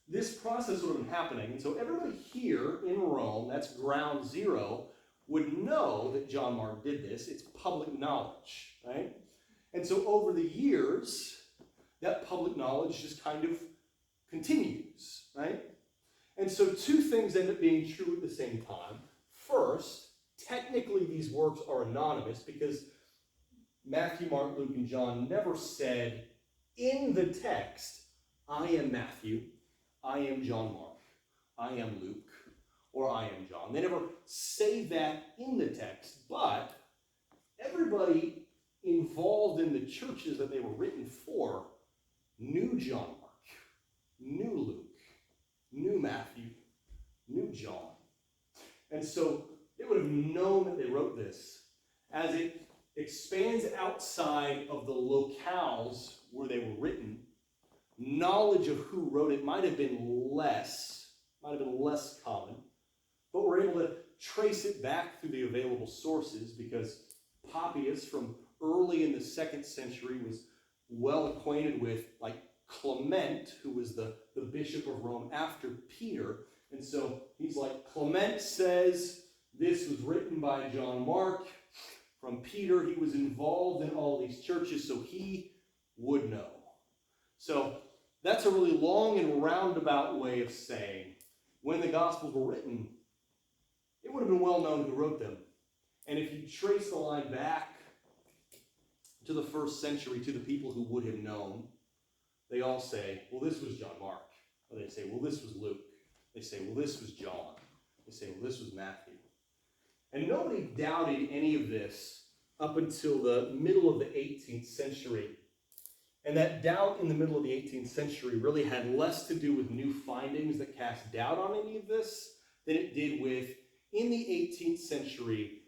this process would have been happening. And so everybody here in Rome, that's ground zero, would know that John Mark did this. It's public knowledge, right? And so over the years, that public knowledge just kind of continues, right? And so two things end up being true at the same time. First, technically these works are anonymous because Matthew, Mark, Luke, and John never said in the text, I am Matthew, I am John Mark, I am Luke, or I am John. They never say that in the text, but everybody involved in the churches that they were written for knew John Mark, knew Luke, knew Matthew, knew John. And so they would have known that they wrote this. As it expands outside of the locales where they were written, knowledge of who wrote it might have been less common, but we're able to trace it back through the available sources because Papias from early in the 2nd century was well acquainted with like Clement, who was the bishop of Rome after Peter. And so he's like, Clement says this was written by John Mark from Peter. He was involved in all these churches, so he would know. So that's a really long and roundabout way of saying when the Gospels were written, it would have been well known who wrote them. And if you trace the line back to the 1st century, to the people who would have known, they all say, well, this was John Mark. Or they say, well, this was Luke. They say, well, this was John. They say, well, this was Matthew. And nobody doubted any of this up until the middle of the 18th century. And that doubt in the middle of the 18th century really had less to do with new findings that cast doubt on any of this than it did with, in the 18th century,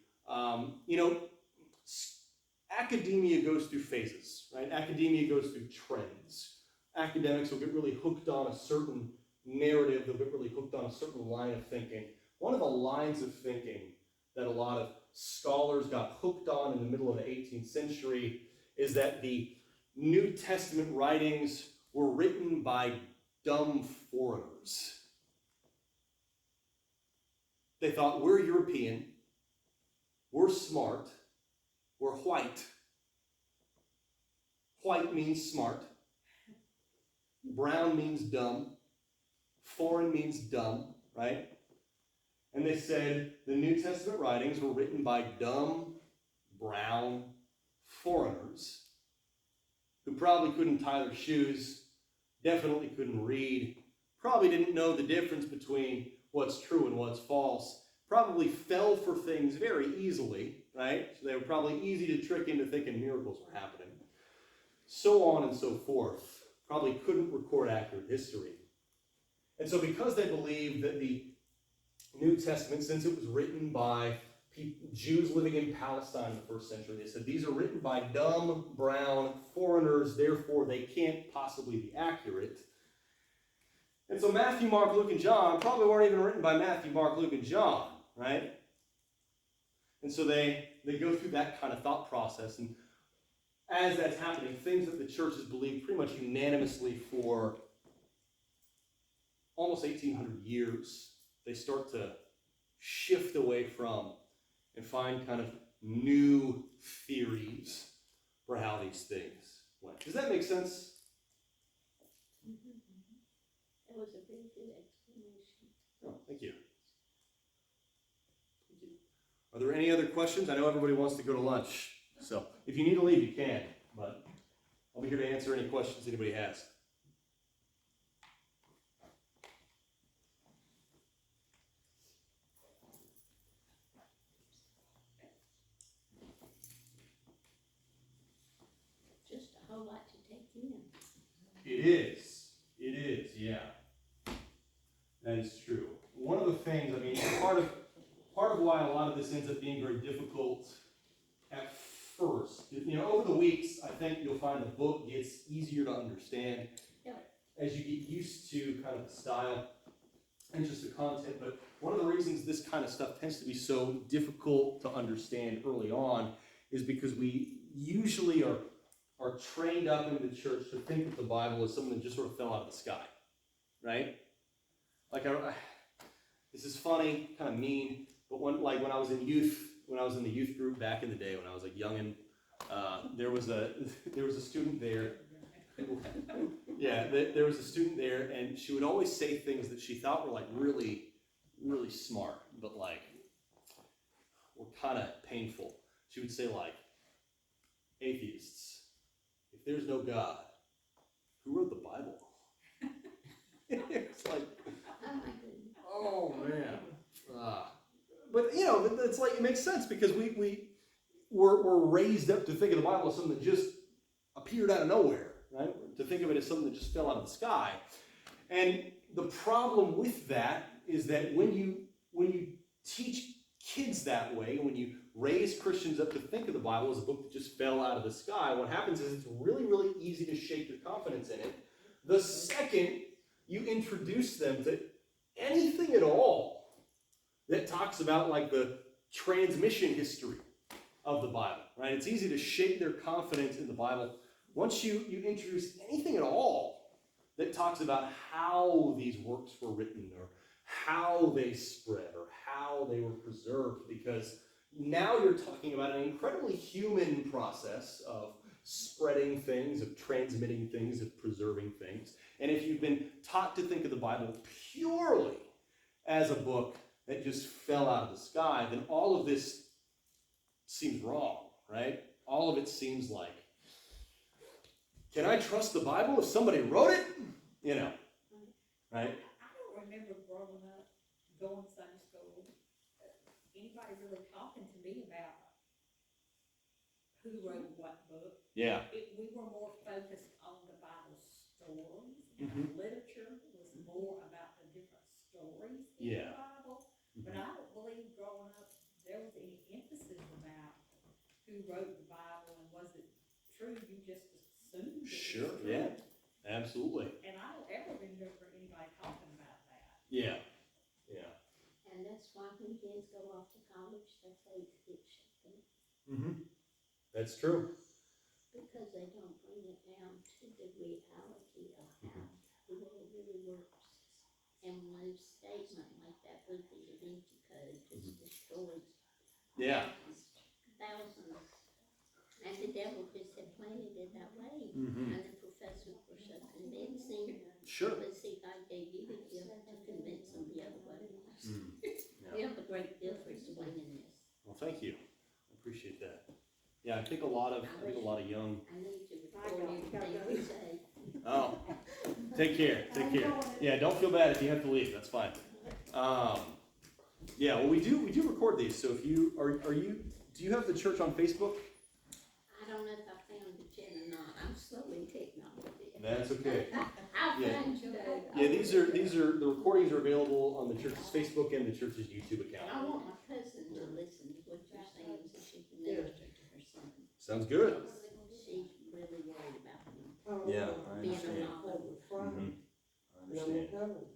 academia goes through phases, right? Academia goes through trends. Academics will get really hooked on a certain narrative, they'll get really hooked on a certain line of thinking. One of the lines of thinking that a lot of scholars got hooked on in the middle of the 18th century is that the New Testament writings were written by dumb foreigners. They thought, we're European, we're smart, we're white. White means smart. Brown means dumb. Foreign means dumb, right? And they said the New Testament writings were written by dumb, brown foreigners who probably couldn't tie their shoes, definitely couldn't read, probably didn't know the difference between what's true and what's false, probably fell for things very easily, right? So they were probably easy to trick into thinking miracles were happening. So on and so forth. Probably couldn't record accurate history. And so because they believed that the New Testament, since it was written by Jews living in Palestine in the 1st century, they said these are written by dumb, brown foreigners, therefore they can't possibly be accurate. And so Matthew, Mark, Luke, and John probably weren't even written by Matthew, Mark, Luke, and John, right? And so they go through that kind of thought process. And as that's happening, things that the church has believed pretty much unanimously for almost 1,800 years, they start to shift away from and find kind of new theories for how these things went. Does that make sense? That was a very good explanation. Oh, thank you. Thank you. Are there any other questions? I know everybody wants to go to lunch, so if you need to leave, you can, but I'll be here to answer any questions anybody has. Just a whole lot to take in. It is, yeah. That is true. One of the things, I mean, part of why a lot of this ends up being very difficult at first, over the weeks, I think you'll find the book gets easier to understand as you get used to kind of the style and just the content. But one of the reasons this kind of stuff tends to be so difficult to understand early on is because we usually are trained up in the church to think that the Bible is something that just sort of fell out of the sky, right? Like, this is funny, kind of mean, but when I was in the youth group back in the day when I was like youngin', there was a student there. Yeah, there was a student there, and she would always say things that she thought were like really, really smart, but like were kind of painful. She would say like, atheists, if there's no God, who wrote the Bible? It's like, Oh my goodness. oh man. But you know, it's like, it makes sense because we're raised up to think of the Bible as something that just appeared out of nowhere, right? To think of it as something that just fell out of the sky. And the problem with that is that when you teach kids that way, when you raise Christians up to think of the Bible as a book that just fell out of the sky, what happens is it's really, really easy to shake your confidence in it the second you introduce them to anything at all that talks about like the transmission history of the Bible, right? It's easy to shake their confidence in the Bible once you introduce anything at all that talks about how these works were written or how they spread or how they were preserved, because now you're talking about an incredibly human process of spreading things, of transmitting things, of preserving things. And if you've been taught to think of the Bible purely as a book that just fell out of the sky, then all of this seems wrong, right? All of it seems like, can I trust the Bible if somebody wrote it? You know, right? I don't remember growing up, going to Sunday school, anybody really talking to me about who wrote what book. Yeah. We were more focused on the Bible stories, and the literature was more about the different stories in the Bible. But I don't believe growing up there was any emphasis about who wrote the Bible and was it true. You just assumed it was Sure, true. yeah, absolutely. And I don't ever remember anybody talking about that. Yeah, yeah. And that's why when kids go off to college, they say it's fiction. That's true. Because they don't bring it down to the reality of how the world really works. And when a statement like that would be Da Vinci Code just destroys Yeah. thousands. And the devil just had planted it that way. And the professors were so convincing. Sure. But see, God gave you the gift to convince them the other way. Yeah. We have a great difference winning this. Well, thank you. I appreciate that. Yeah, I think a lot of young. I need to record everything we say. Oh, take care. Take care. Yeah, don't feel bad if you have to leave. That's fine. Yeah, well, we do record these. So if you do you have the church on Facebook? I don't know if I found it yet or not. I'm slow in technology. That's okay. I'll Yeah. find you. Yeah, these are the recordings are available on the church's Facebook and the church's YouTube account. I want my cousin to listen to what you're saying so she can minister to her son. Sounds good. She's really worried about him Oh, Yeah, I being a understand. novel. I And I'm understand. coming.